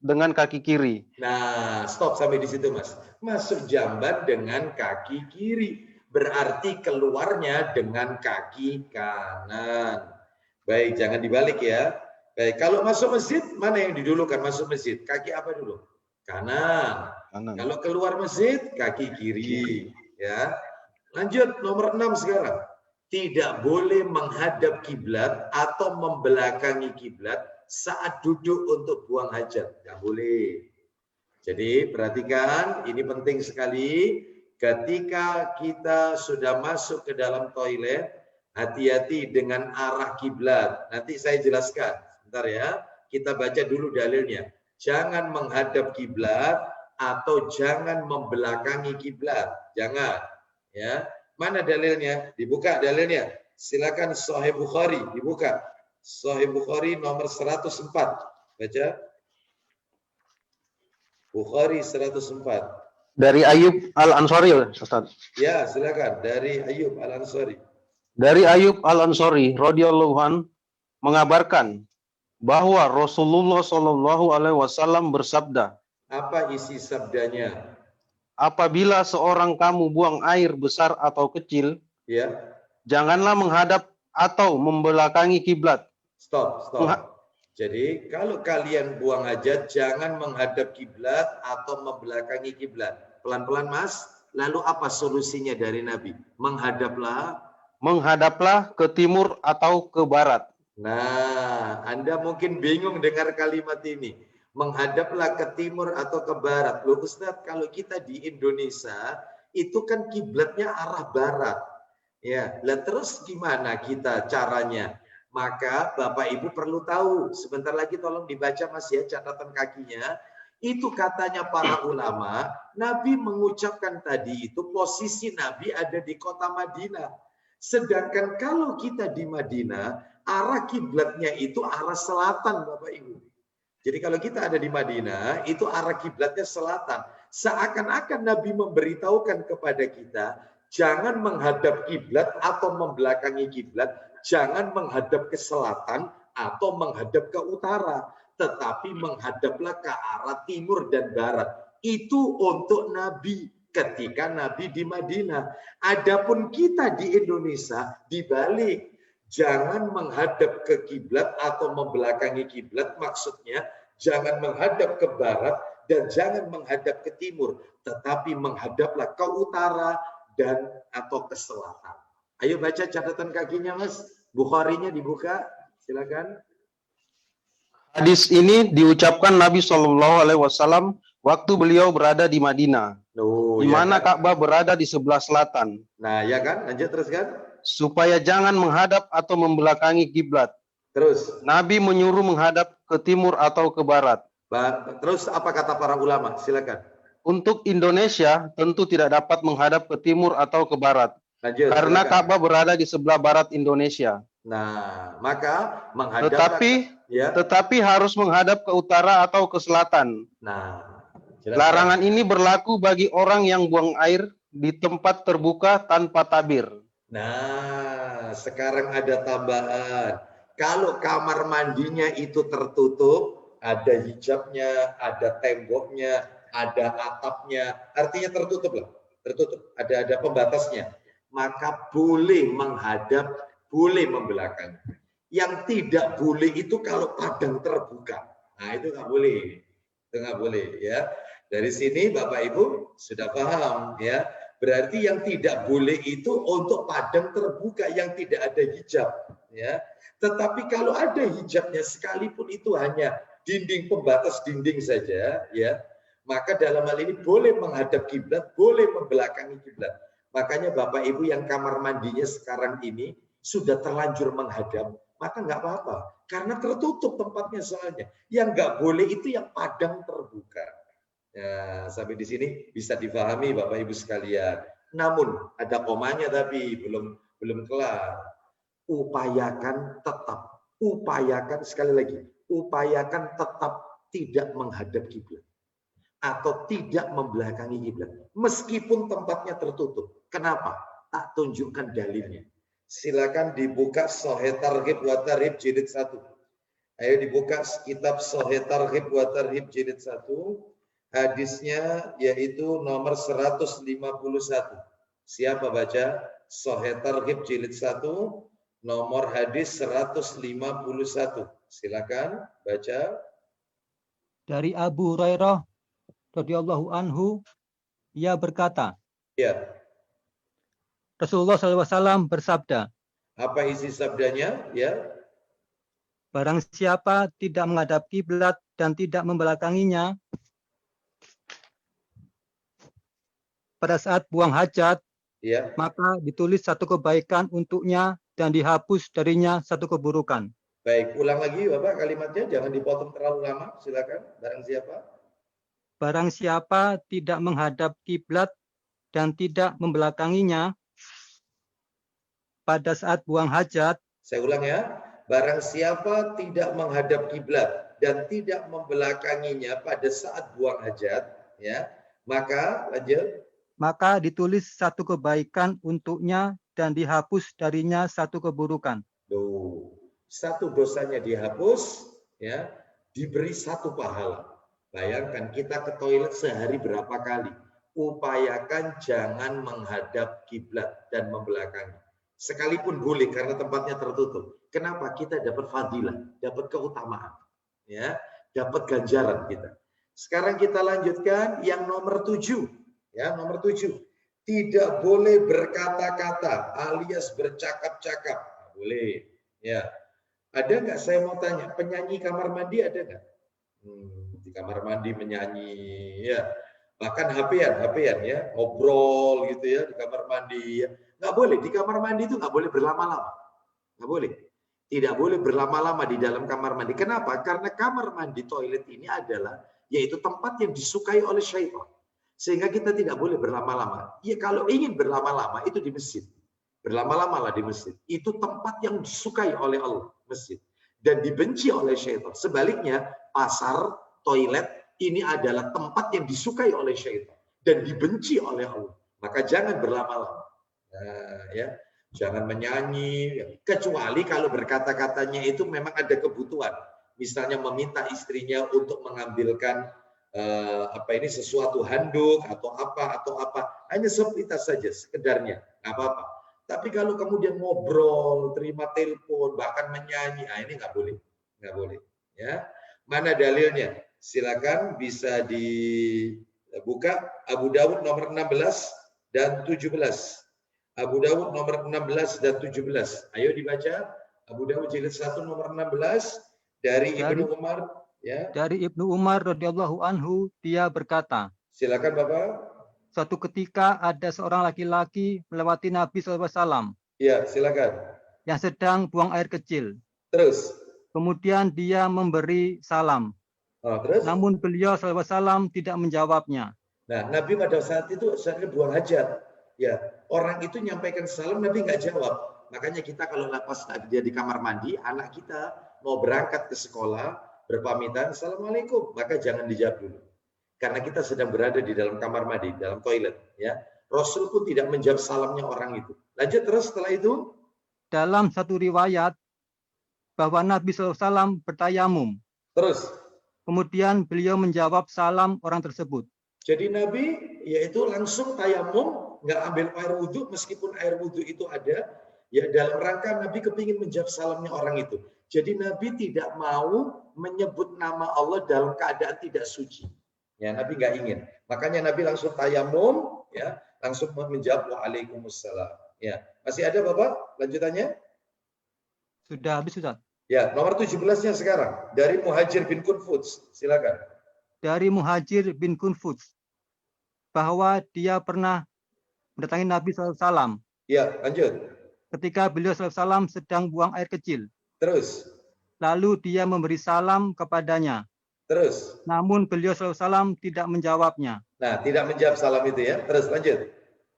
dengan kaki kiri. Nah, stop sampai di situ, Mas. Masuk jamban dengan kaki kiri. Berarti keluarnya dengan kaki kanan. Baik, jangan dibalik ya. Baik, kalau masuk masjid, mana yang didulukan masuk masjid? Kaki apa dulu? Kanan. Kalau keluar masjid, kaki kiri. Ya. Lanjut, nomor 6 sekarang. Tidak boleh menghadap kiblat atau membelakangi kiblat saat duduk untuk buang hajat. Tidak boleh. Jadi perhatikan, ini penting sekali. Ketika kita sudah masuk ke dalam toilet, hati-hati dengan arah kiblat. Nanti saya jelaskan. Bentar ya, kita baca dulu dalilnya. Jangan menghadap kiblat atau jangan membelakangi kiblat. Jangan. Ya. Mana dalilnya? Dibuka dalilnya. Silakan Sahih Bukhari, dibuka. Sahih Bukhari nomor 104. Baca. Bukhari 104. Dari Ayub Al-Ansari, Ustaz. Ya, silakan. Dari Ayub Al-Ansari. Dari Ayub Al-Ansari radhiyallahu an mengabarkan bahwa Rasulullah Shallallahu alaihi wasallam bersabda, Apa isi sabdanya? apabila seorang kamu buang air besar atau kecil, Ya. janganlah menghadap atau membelakangi kiblat. Stop. Jadi kalau kalian buang hajat jangan menghadap kiblat atau membelakangi kiblat. Pelan-pelan Mas. Lalu apa solusinya dari Nabi? Menghadaplah ke timur atau ke barat. Nah, Anda mungkin bingung dengar kalimat ini. Menghadaplah ke timur atau ke barat. Loh Ustaz, kalau kita di Indonesia itu kan kiblatnya arah barat. Ya, lah terus gimana kita caranya? Maka Bapak Ibu perlu tahu. Sebentar lagi tolong dibaca Mas ya catatan kakinya. Itu katanya para ulama, Nabi mengucapkan tadi itu posisi Nabi ada di kota Madinah. Sedangkan kalau kita di Madinah, arah kiblatnya itu arah selatan Bapak Ibu. Jadi kalau kita ada di Madinah, itu arah kiblatnya selatan. Seakan-akan Nabi memberitahukan kepada kita, jangan menghadap kiblat atau membelakangi kiblat, jangan menghadap ke selatan atau menghadap ke utara, tetapi menghadaplah ke arah timur dan barat. Itu untuk Nabi ketika Nabi di Madinah. Adapun kita di Indonesia dibalik. Jangan menghadap ke kiblat atau membelakangi kiblat, maksudnya jangan menghadap ke barat dan jangan menghadap ke timur, tetapi menghadaplah ke utara dan atau ke selatan. Ayo baca catatan kakinya Mas. Bukharinya dibuka, silakan. Hadis ini diucapkan Nabi Shallallahu alaihi wasallam waktu beliau berada di Madinah, di mana kan? Ka'bah berada di sebelah selatan. Nah, ya kan? Lanjut teruskan. Supaya jangan menghadap atau membelakangi kiblat. Terus. Nabi menyuruh menghadap ke timur atau ke barat. Terus apa kata para ulama? Silakan. Untuk Indonesia tentu tidak dapat menghadap ke timur atau ke barat. Lanjut, karena silakan. Ka'bah berada di sebelah barat Indonesia. Nah, maka menghadap tetapi harus menghadap ke utara atau ke selatan. Nah, larangan ini berlaku bagi orang yang buang air di tempat terbuka tanpa tabir. Nah, sekarang ada tambahan. Kalau kamar mandinya itu tertutup, ada hijabnya, ada temboknya, ada atapnya, artinya tertutup lah. Tertutup, ada pembatasnya. Maka boleh menghadap, boleh membelakangi. Yang tidak boleh itu kalau padang terbuka. Nah, itu nggak boleh. Itu nggak boleh ya. Dari sini Bapak Ibu sudah paham ya. Berarti yang tidak boleh itu untuk padang terbuka yang tidak ada hijab ya. Tetapi kalau ada hijabnya sekalipun itu hanya dinding pembatas dinding saja ya, maka dalam hal ini boleh menghadap kiblat, boleh membelakangi kiblat. Makanya Bapak Ibu yang kamar mandinya sekarang ini sudah terlanjur menghadap, maka nggak apa-apa karena tertutup tempatnya soalnya. Yang nggak boleh itu yang padang terbuka. Ya, sampai di sini bisa difahami Bapak Ibu sekalian. Namun ada komanya tapi belum kelar. Upayakan sekali lagi, upayakan tetap tidak menghadap kiblat atau tidak membelakangi kiblat meskipun tempatnya tertutup. Kenapa? Tak tunjukkan dalilnya. Silakan dibuka Sahih Targhib wa Tarhib jilid 1. Ayo dibuka kitab Sahih Targhib wa Tarhib jilid 1. Hadisnya yaitu nomor 151. Siapa baca? Sahih Targhib jilid 1, nomor hadis 151. Silakan baca. Dari Abu Hurairah radhiyallahu anhu, ia berkata, Ya, Rasulullah SAW bersabda, apa isi sabdanya? Ya, barang siapa tidak menghadap kiblat dan tidak membelakanginya pada saat buang hajat, ya. maka ditulis satu kebaikan untuknya dan dihapus darinya satu keburukan. Baik, ulang lagi Bapak kalimatnya, jangan dipotong terlalu lama. Silakan. Barang siapa? Barang siapa tidak menghadap kiblat dan tidak membelakanginya pada saat buang hajat, Saya ulang ya. Barang siapa tidak menghadap kiblat dan tidak membelakanginya pada saat buang hajat, ya, maka lanjut. maka ditulis satu kebaikan untuknya dan dihapus darinya satu keburukan. Tuh, satu dosanya dihapus, ya, diberi satu pahala. Bayangkan kita ke toilet sehari berapa kali. Upayakan jangan menghadap kiblat dan membelakangi. Sekalipun boleh karena tempatnya tertutup. Kenapa? Kita dapat fadilah, dapat keutamaan, ya, dapat ganjaran kita. Sekarang kita lanjutkan yang nomor 7. Ya, nomor 7. Tidak boleh berkata-kata alias bercakap-cakap. Boleh. Ya. Ada nggak, saya mau tanya, penyanyi kamar mandi ada nggak? Di kamar mandi menyanyi, ya. Bahkan HP-an ya, ngobrol gitu ya di kamar mandi. Ya. Nggak boleh, di kamar mandi itu nggak boleh berlama-lama. Nggak boleh. Tidak boleh berlama-lama di dalam kamar mandi. Kenapa? Karena kamar mandi toilet ini adalah, yaitu tempat yang disukai oleh syaitan. Sehingga kita tidak boleh berlama-lama. Ya kalau ingin berlama-lama itu di masjid. Berlama-lama lah di masjid. Itu tempat yang disukai oleh Allah, masjid. Dan dibenci oleh syaitan. Sebaliknya, pasar, toilet, ini adalah tempat yang disukai oleh syaitan. Dan dibenci oleh Allah. Maka jangan berlama-lama. Nah, ya. Jangan menyanyi. Kecuali kalau berkata-katanya itu memang ada kebutuhan. Misalnya meminta istrinya untuk mengambilkan sesuatu handuk atau apa, hanya sepintas saja sekedarnya, nggak apa-apa. Tapi kalau kemudian ngobrol, terima telepon, bahkan menyanyi, ini nggak boleh, ya. Mana dalilnya? Silakan bisa dibuka Abu Dawud nomor 16 dan 17. Abu Dawud nomor 16 dan 17. Ayo dibaca. Abu Dawud jilid 1 nomor 16 dari Ibnu Umar. Ya. Dari Ibnu Umar radhiyallahu anhu, dia berkata, silakan Bapak. Suatu ketika ada seorang laki-laki melewati Nabi SAW. Ya, silakan. Yang sedang buang air kecil. Terus. Kemudian dia memberi salam. Terus? Namun beliau SAW tidak menjawabnya. Nah, Nabi pada saat itu buang hajat. Ya, orang itu nyampaikan salam, Nabi nggak jawab. Makanya kita kalau pas dia di kamar mandi, anak kita mau berangkat ke sekolah, berpamitan, Assalamualaikum, maka jangan dijawab dulu. Karena kita sedang berada di dalam kamar mandi, dalam toilet. Ya, Rasul pun tidak menjawab salamnya orang itu. Lanjut terus setelah itu. Dalam satu riwayat, bahwa Nabi SAW bertayamum. Terus. Kemudian beliau menjawab salam orang tersebut. Jadi Nabi yaitu langsung tayamum, nggak ambil air wudhu, meskipun air wudhu itu ada, ya dalam rangka Nabi kepingin menjawab salamnya orang itu. Jadi Nabi tidak mau menyebut nama Allah dalam keadaan tidak suci. Ya, Nabi nggak ingin. Makanya Nabi langsung tayamum, ya, langsung menjawab waalaikumsalam. Ya, masih ada Bapak lanjutannya? Sudah habis, Ustaz. Ya, nomor 17-nya sekarang dari Muhajir bin Kunfuts. Silakan. Dari Muhajir bin Kunfuts, bahwa dia pernah mendatangi Nabi SAW. Ya, lanjut. Ketika beliau SAW sedang buang air kecil. Terus. Lalu dia memberi salam kepadanya. Terus. Namun beliau SAW tidak menjawabnya. Nah, tidak menjawab salam itu ya. Terus lanjut.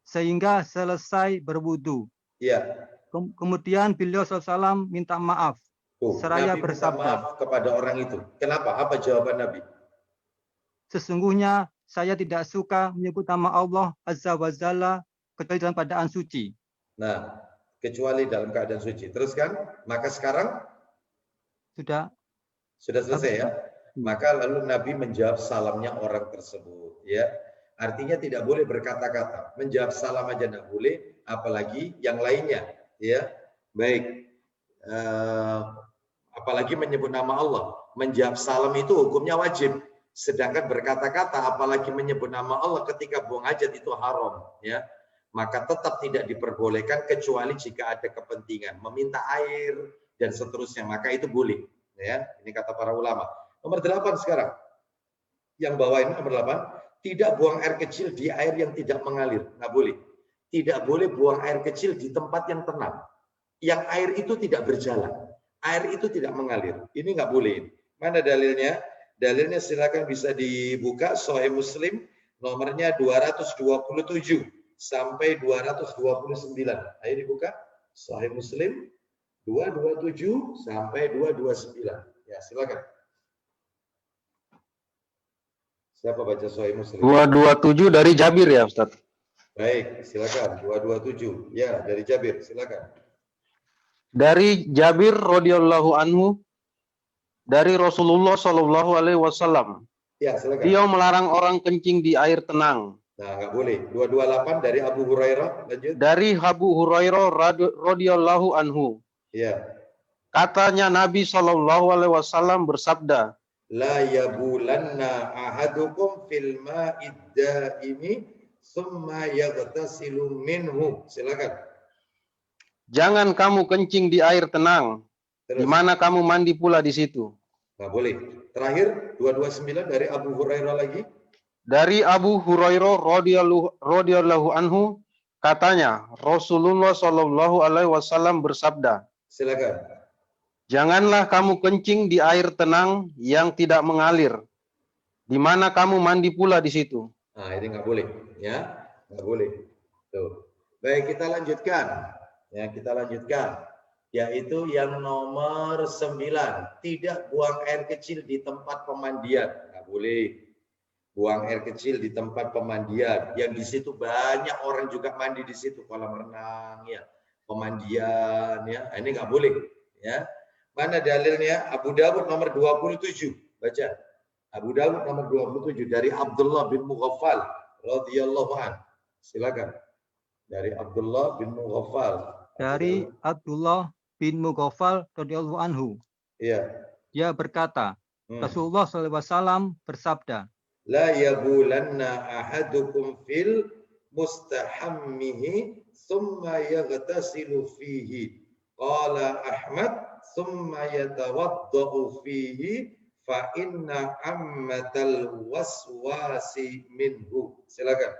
Sehingga selesai berwudu. Ya. Kemudian beliau SAW minta maaf. Seraya Nabi bersabda, minta maaf kepada orang itu. Kenapa? Apa jawaban Nabi? Sesungguhnya saya tidak suka menyebut nama Allah Azza wa Jalla kecuali dalam keadaan suci. Nah, kecuali dalam keadaan suci. Terus kan? Maka sekarang? Sudah. Sudah selesai ya? Maka lalu Nabi menjawab salamnya orang tersebut, ya. Artinya tidak boleh berkata-kata. Menjawab salam aja tidak boleh, apalagi yang lainnya, ya. Baik. Apalagi menyebut nama Allah. Menjawab salam itu hukumnya wajib. Sedangkan berkata-kata, apalagi menyebut nama Allah ketika buang hajat itu haram, ya. Maka tetap tidak diperbolehkan kecuali jika ada kepentingan, meminta air dan seterusnya, maka itu boleh, ya. Ini kata para ulama. Nomor 8 sekarang. Yang bawah ini nomor 8, tidak buang air kecil di air yang tidak mengalir, nggak boleh. Tidak boleh buang air kecil di tempat yang tenang. Yang air itu tidak berjalan, air itu tidak mengalir. Ini nggak boleh. Mana dalilnya? Dalilnya silakan bisa dibuka, Sahih Muslim nomornya 227 sampai 229. Ayo dibuka, Sahih Muslim 227 sampai 229. Ya, silakan. Siapa baca Sahih Muslim? 227 dari Jabir ya, Ustaz. Baik, silakan. 227. Ya, dari Jabir, silakan. Dari Jabir radhiyallahu anhu, dari Rasulullah Shallallahu alaihi wasallam. Ya, silakan. Dia melarang orang kencing di air tenang. Nah, nggak boleh. 228 dari Abu Hurairah, lanjut. Dari Abu Hurairah radhiyallahu anhu. Ya. Katanya Nabi Shallallahu alaihi wasallam bersabda, La yabulanna ahadukum fil ma'id daimi summa yaghtasilu minhu. Silakan. jangan kamu kencing di air tenang, Terus. di mana kamu mandi pula di situ. Nggak boleh. Terakhir 229 dari Abu Hurairah lagi. Dari Abu Hurairah radhiyallahu anhu, katanya Rasulullah Shallallahu alaihi wasallam bersabda, Silakan. janganlah kamu kencing di air tenang yang tidak mengalir, di mana kamu mandi pula di situ. Nah, ini nggak boleh, ya, nggak boleh. Tuh. Baik, kita lanjutkan. Ya, kita lanjutkan. Yaitu yang nomor 9, tidak buang air kecil di tempat pemandian. Nggak boleh. Buang air kecil di tempat pemandian. Yang di situ banyak orang juga mandi di situ, kolam renang, ya, pemandian, ya. Nah, ini nggak boleh, ya. Mana dalilnya? Abu Dawud nomor 27. Baca. Abu Dawud nomor 27 dari Abdullah bin Mughaffal radhiyallahu an. Silakan. Dari Abdullah bin Mughaffal. Dari Abdullah bin Mughaffal radhiyallahu anhu. Iya. Dia berkata, Rasulullah SAW bersabda, La yabulanna ahadukum fil mustahammihi thumma yaghtasilu fihi. Qala Ahmad thumma yatawaddau fihi fa inna ammatal waswasi minhu. Silakan.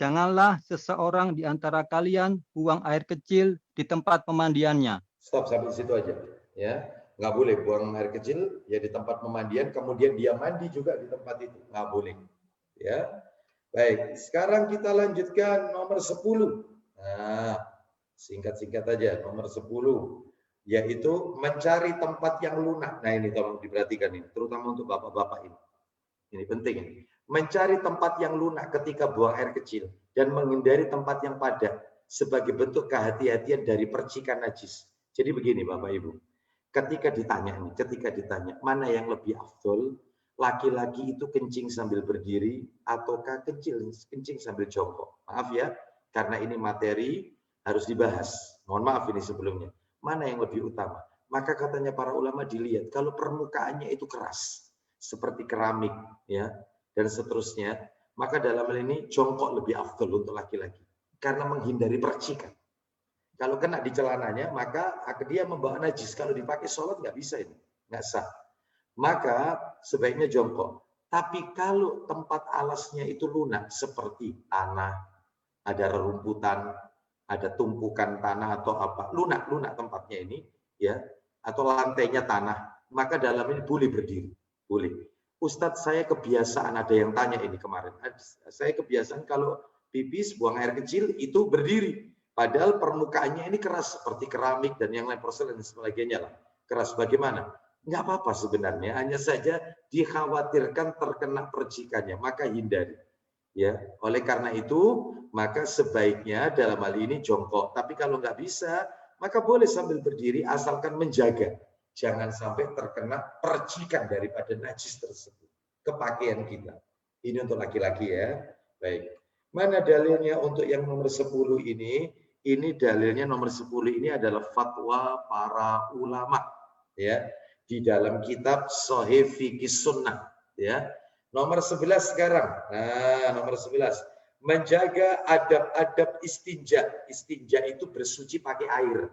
janganlah seseorang di antara kalian buang air kecil di tempat pemandiannya. Stop sampai situ aja, ya. Nggak boleh buang air kecil ya di tempat pemandian, kemudian dia mandi juga di tempat itu, nggak boleh, ya. Baik, sekarang kita lanjutkan nomor 10. Nah, singkat-singkat aja, nomor 10, yaitu mencari tempat yang lunak. Nah, ini tolong diperhatikan ini, terutama untuk bapak-bapak ini. Ini penting ini. Mencari tempat yang lunak ketika buang air kecil dan menghindari tempat yang padat sebagai bentuk kehati-hatian dari percikan najis. Jadi begini Bapak Ibu, ketika ditanya mana yang lebih afdol, laki-laki itu kencing sambil berdiri ataukah kencing sambil jongkok? Maaf ya, karena ini materi harus dibahas. Mohon maaf ini sebelumnya. Mana yang lebih utama? Maka katanya para ulama dilihat kalau permukaannya itu keras seperti keramik, ya, dan seterusnya, maka dalam hal ini jongkok lebih afdol untuk laki-laki karena menghindari percikan. Kalau kena di celananya, maka dia membawa najis. Kalau dipakai sholat nggak bisa ini, nggak sah. Maka sebaiknya jongkok. Tapi kalau tempat alasnya itu lunak seperti tanah, ada rerumputan, ada tumpukan tanah atau apa, lunak tempatnya ini, ya, atau lantainya tanah, maka dalam ini boleh berdiri. Boleh. Ustadz, saya kebiasaan, ada yang tanya ini kemarin. Saya kebiasaan kalau pipis, buang air kecil, itu berdiri. Padahal permukaannya ini keras, seperti keramik dan yang lain, porselen dan sebagainya lah. Keras bagaimana? Nggak apa-apa sebenarnya, hanya saja dikhawatirkan terkena percikannya, maka hindari. Ya, oleh karena itu, maka sebaiknya dalam hal ini jongkok. Tapi kalau nggak bisa, maka boleh sambil berdiri, asalkan menjaga. jangan sampai terkena percikan daripada najis tersebut ke pakaian kita. Ini untuk laki-laki ya. Baik. Mana dalilnya untuk yang nomor 10 ini? Ini dalilnya nomor 10 ini adalah fatwa para ulama ya di dalam kitab Shahih Fiqh Sunnah ya. Nomor 11 sekarang. Nah, nomor 11. Menjaga adab-adab istinja. Istinja itu bersuci pakai air.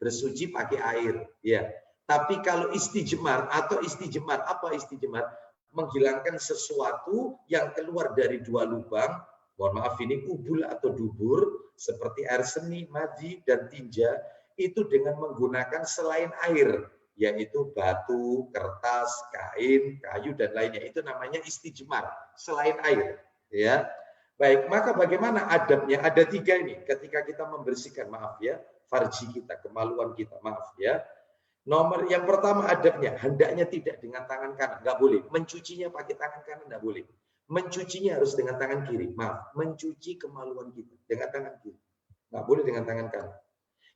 Bersuci pakai air ya. Tapi kalau istijmar atau istijmar, apa istijmar? Menghilangkan sesuatu yang keluar dari dua lubang, mohon maaf ini kubul atau dubur, seperti air seni, madi, dan tinja, itu dengan menggunakan selain air, yaitu batu, kertas, kain, kayu, dan lainnya. Itu namanya istijmar, selain air. Ya, baik, maka bagaimana adabnya? Ada 3 ini, ketika kita membersihkan, maaf ya, farji kita, kemaluan kita, maaf ya. Nomor yang pertama adabnya, hendaknya tidak dengan tangan kanan, nggak boleh. Mencucinya pakai tangan kanan nggak boleh. Mencucinya harus dengan tangan kiri. Maaf, mencuci kemaluan kita dengan tangan kiri. Nggak boleh dengan tangan kanan.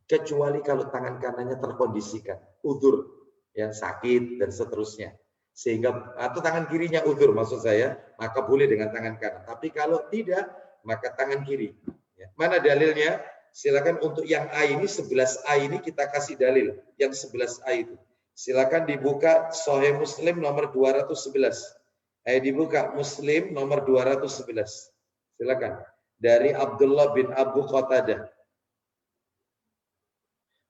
Kecuali kalau tangan kanannya terkondisikan, udzur, yang sakit dan seterusnya. Sehingga atau tangan kirinya udzur maksud saya, maka boleh dengan tangan kanan. Tapi kalau tidak, maka tangan kiri. Ya. Mana dalilnya? Silakan untuk yang A ini 11A ini kita kasih dalil yang 11A itu. Silakan dibuka Sahih Muslim nomor 211. Dibuka Muslim nomor 211. Silakan. Dari Abdullah bin Abu Qatadah.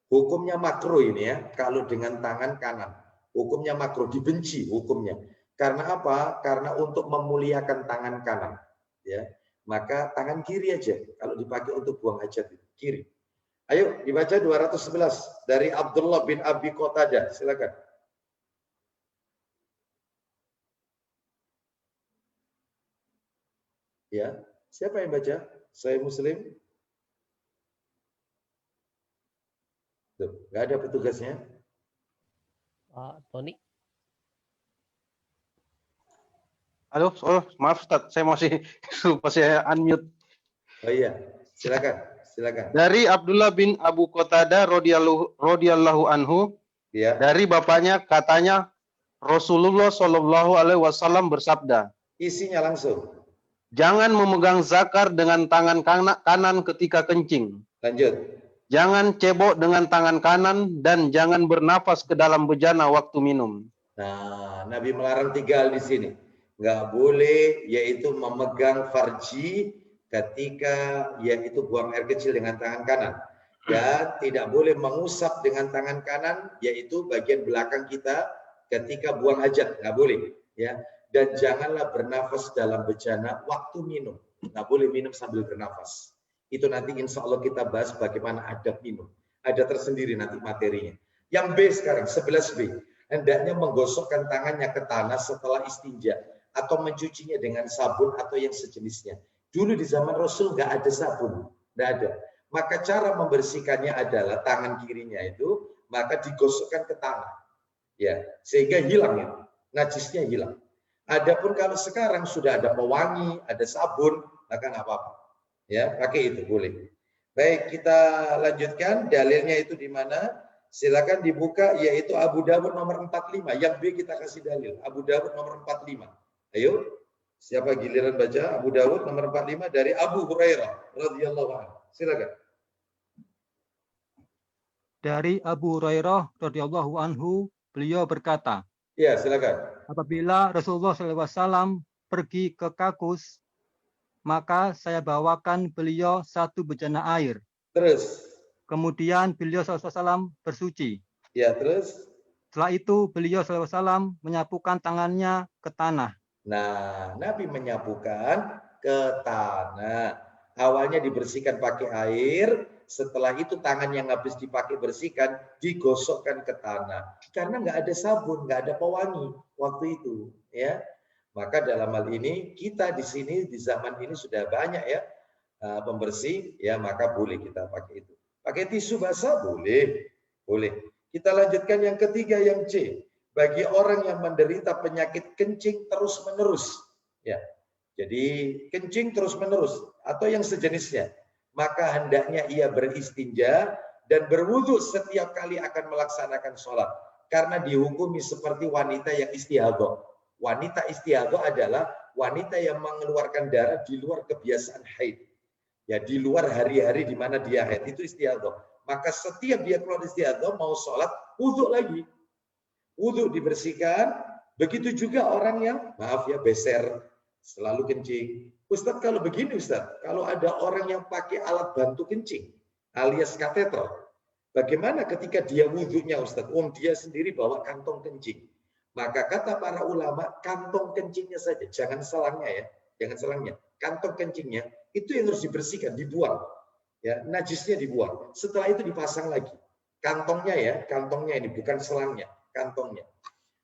Hukumnya makruh ini ya, kalau dengan tangan kanan. Hukumnya makruh, dibenci hukumnya. Karena apa? Karena untuk memuliakan tangan kanan. Ya. Maka tangan kiri aja kalau dipakai untuk buang hajat itu. Kiri. Ayo dibaca 211 dari Abdullah bin Abi Qatadah. Silakan. Ya, siapa yang baca? Saya Muslim. Tuh, nggak ada petugasnya. Pak Tony. Halo, maaf Ustaz, saya masih lupa saya unmute. Oh iya, silakan. Silakan. Dari Abdullah bin Abu Qatadah radhiyallahu anhu, Ya. dari bapaknya katanya Rasulullah Shallallahu alaihi wasallam bersabda, Isinya langsung. jangan memegang zakar dengan tangan kanan ketika kencing. Lanjut. Jangan cebok dengan tangan kanan dan jangan bernafas ke dalam bejana waktu minum. Nah, Nabi melarang 3 hal di sini. Nggak boleh, yaitu memegang farji ketika yaitu buang air kecil dengan tangan kanan. Dan tidak boleh mengusap dengan tangan kanan, yaitu bagian belakang kita ketika buang hajat. Nggak boleh. Ya. Dan janganlah bernafas dalam bejana waktu minum. Nggak boleh minum sambil bernafas. Itu nanti insya Allah kita bahas bagaimana adab minum. Ada tersendiri nanti materinya. Yang B sekarang, 11B. Hendaknya menggosokkan tangannya ke tanah setelah istinja. Atau mencucinya dengan sabun atau yang sejenisnya. Dulu di zaman Rasul nggak ada sabun. Nggak ada. Maka cara membersihkannya adalah tangan kirinya itu, maka digosokkan ke tanah. Ya, sehingga hilang ya. Najisnya hilang. Adapun kalau sekarang sudah ada pewangi, ada sabun, maka nggak apa-apa. Ya, pakai itu boleh. Baik, kita lanjutkan. Dalilnya itu di mana? Silakan dibuka, yaitu Abu Dawud nomor 45. Yang B kita kasih dalil. Abu Dawud nomor 45. Ayo, siapa giliran baca? Abu Dawud nomor 45 dari Abu Hurairah radhiyallahu anhu. Silakan. Dari Abu Hurairah radhiyallahu anhu, beliau berkata, Ya, silakan. apabila Rasulullah SAW pergi ke Kakus, maka saya bawakan beliau 1 bejana air. Terus. Kemudian beliau SAW bersuci. Ya, terus. Setelah itu beliau SAW menyapukan tangannya ke tanah. Nah, Nabi menyapukan ke tanah. Awalnya dibersihkan pakai air, setelah itu tangan yang habis dipakai bersihkan, digosokkan ke tanah. Karena nggak ada sabun, nggak ada pewangi waktu itu. Ya, maka dalam hal ini, kita di sini, di zaman ini sudah banyak ya, pembersih, ya maka boleh kita pakai itu. Pakai tisu basah, boleh. Boleh. Kita lanjutkan yang ketiga, yang C. Bagi orang yang menderita penyakit kencing terus-menerus. Ya. Jadi kencing terus-menerus atau yang sejenisnya. Maka hendaknya ia beristinja dan berwudu setiap kali akan melaksanakan sholat. Karena dihukumi seperti wanita yang istihadhah. Wanita istihadhah adalah wanita yang mengeluarkan darah di luar kebiasaan haid. Ya, di luar hari-hari di mana dia haid, itu istihadhah. Maka setiap dia keluar istihadhah mau sholat, wudhu lagi. Wudhu dibersihkan. Begitu juga orang yang, maaf ya, beser, selalu kencing. Ustadz, kalau begini Ustadz, kalau ada orang yang pakai alat bantu kencing, alias kateter, bagaimana ketika dia wudhunya Ustadz? Dia sendiri bawa kantong kencing. Maka kata para ulama, kantong kencingnya saja, jangan selangnya ya, jangan selangnya. Kantong kencingnya itu yang harus dibersihkan, dibuang. Ya, najisnya dibuang. Setelah itu dipasang lagi. Kantongnya ya, kantongnya ini bukan selangnya, kantongnya.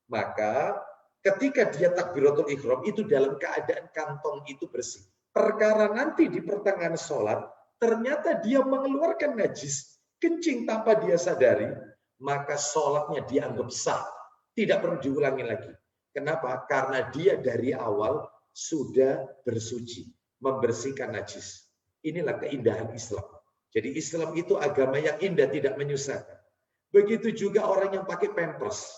Maka ketika dia takbiratul ihram itu dalam keadaan kantong itu bersih. Perkara nanti di pertengahan sholat, ternyata dia mengeluarkan najis, kencing tanpa dia sadari, maka sholatnya dianggap sah. Tidak perlu diulangi lagi. Kenapa? Karena dia dari awal sudah bersuci, membersihkan najis. Inilah keindahan Islam. Jadi Islam itu agama yang indah, tidak menyusahkan. Begitu juga orang yang pakai pampers.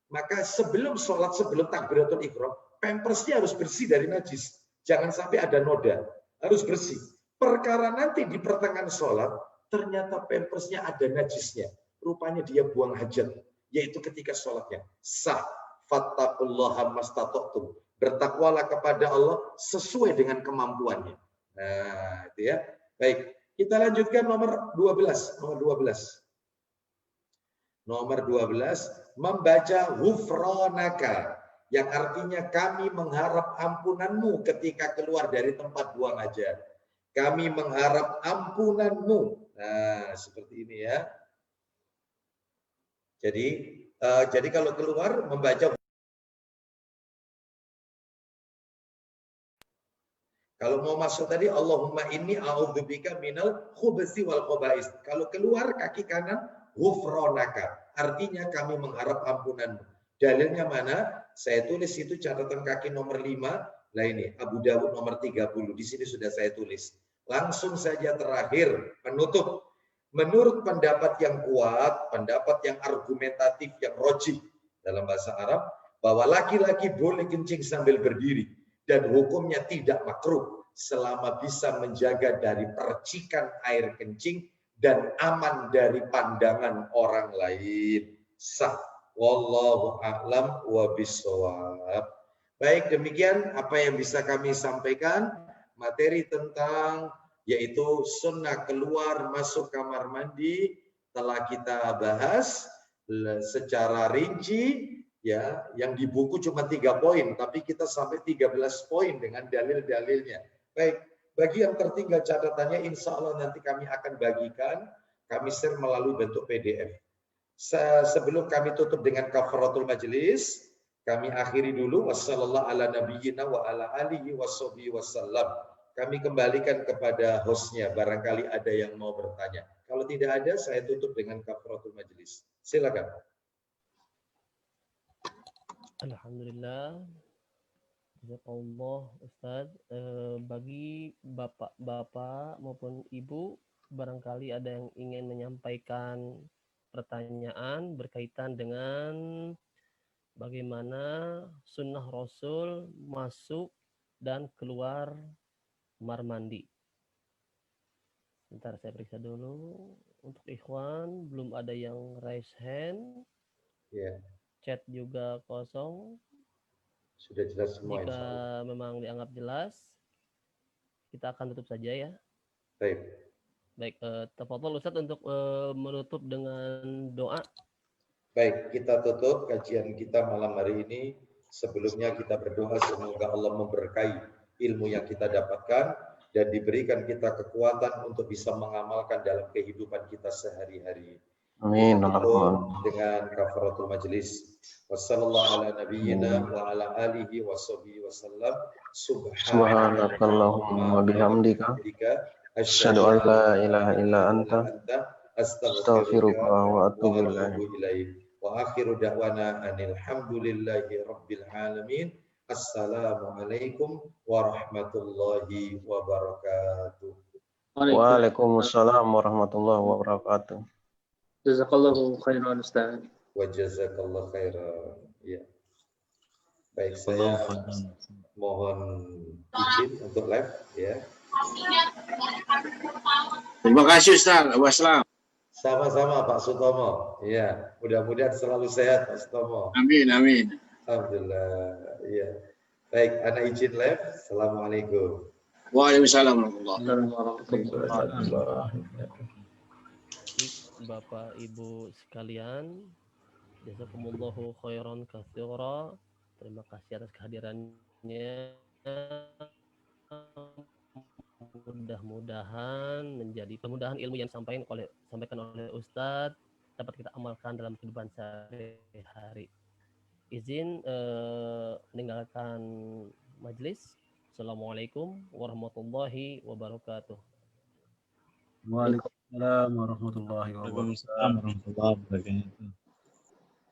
Maka sebelum sholat, sebelum takbiratul ihram, pampersnya harus bersih dari najis. Jangan sampai ada noda. Harus bersih. Perkara nanti di pertengahan sholat, ternyata pampersnya ada najisnya. Rupanya dia buang hajat. Yaitu ketika sholatnya. Sah. Fattaqullaha mastata'tum. Bertakwalah kepada Allah sesuai dengan kemampuannya. Nah, itu ya. Baik. Kita lanjutkan nomor 12. Nomor 12. Membaca ghufranaka. Yang artinya kami mengharap ampunanmu ketika keluar dari tempat buang hajat. Kami mengharap ampunanmu. Nah, seperti ini ya. Jadi kalau keluar membaca, kalau mau masuk tadi Allahumma inni a'udzubika minal khubuthi wal khaba'is. Kalau keluar kaki kanan ghufranaka. Artinya kami mengharap ampunanmu. Dalilnya mana? Saya tulis itu catatan kaki nomor 5. Lah ini Abu Dawud nomor 30. Di sini sudah saya tulis. Langsung saja terakhir penutup. Menurut pendapat yang kuat, pendapat yang argumentatif, yang rojih dalam bahasa Arab, bahwa laki-laki boleh kencing sambil berdiri dan hukumnya tidak makruh selama bisa menjaga dari percikan air kencing dan aman dari pandangan orang lain. Sah. Wallahu a'lam wa bissawab. Baik, demikian apa yang bisa kami sampaikan materi tentang yaitu sunnah keluar masuk kamar mandi telah kita bahas secara rinci ya, yang di buku cuma 3 poin tapi kita sampai 13 poin dengan dalil-dalilnya. Baik, bagi yang tertinggal catatannya insya Allah nanti kami akan bagikan, kami share melalui bentuk PDF. Sebelum kami tutup dengan kafaratul majelis, kami akhiri dulu. Wassallallahu ala nabiyyina wa ala alihi washabihi wasallam. Kami kembalikan kepada hostnya, barangkali ada yang mau bertanya. Kalau tidak ada, saya tutup dengan kafaratul majelis. Silakan. Alhamdulillah. Jazakallah Ustaz. Bagi bapak-bapak maupun ibu, barangkali ada yang ingin menyampaikan pertanyaan berkaitan dengan bagaimana sunnah Rasul masuk dan keluar kamar mandi. Bentar saya periksa dulu. Untuk ikhwan belum ada yang raise hand. Ya. Chat juga kosong. Sudah jelas semua. Jika memang dianggap jelas, kita akan tutup saja ya. Baik. Baik, tafadhol Ustaz untuk menutup dengan doa. Baik, kita tutup kajian kita malam hari ini. Sebelumnya kita berdoa semoga Allah memberkahi ilmu yang kita dapatkan dan diberikan kita kekuatan untuk bisa mengamalkan dalam kehidupan kita sehari-hari. Amin. Dengan kafaratul majlis. Wassallallahu ala nabiyyina wa ala alihi washabihi wasallam. Subhanakallahumma wa bihamdika asyhadu an la ilaha illa anta astaghfiruka wa atubu ilaik. Wa akhiru da'wana anil hamdulillahi rabbil alamin. Assalamualaikum warahmatullahi wabarakatuh. Waalaikumsalam warahmatullahi wabarakatuh. Jazakallahu khairan Ustaz. wa jazakallah khairan. Ya. Baik, saya mohon izin untuk live ya. Terima kasih Ustaz. Wassalam. Sama-sama Pak Sutomo. Ya, mudah-mudahan selalu sehat Pak Sutomo. Amin, amin. Alhamdulillah. Ya. Baik, anak izin live. Assalamualaikum. Waalaikumsalam warahmatullahi Bapak Ibu sekalian, jazakumullahu khairan katsira. Terima kasih atas kehadirannya. Mudah-mudahan menjadi kemudahan ilmu yang disampaikan oleh Ustadz dapat kita amalkan dalam kehidupan sehari-hari. Izin meninggalkan majelis. Assalamualaikum warahmatullahi wabarakatuh. Waalaikumsalam warahmatullahi wabarakatuh.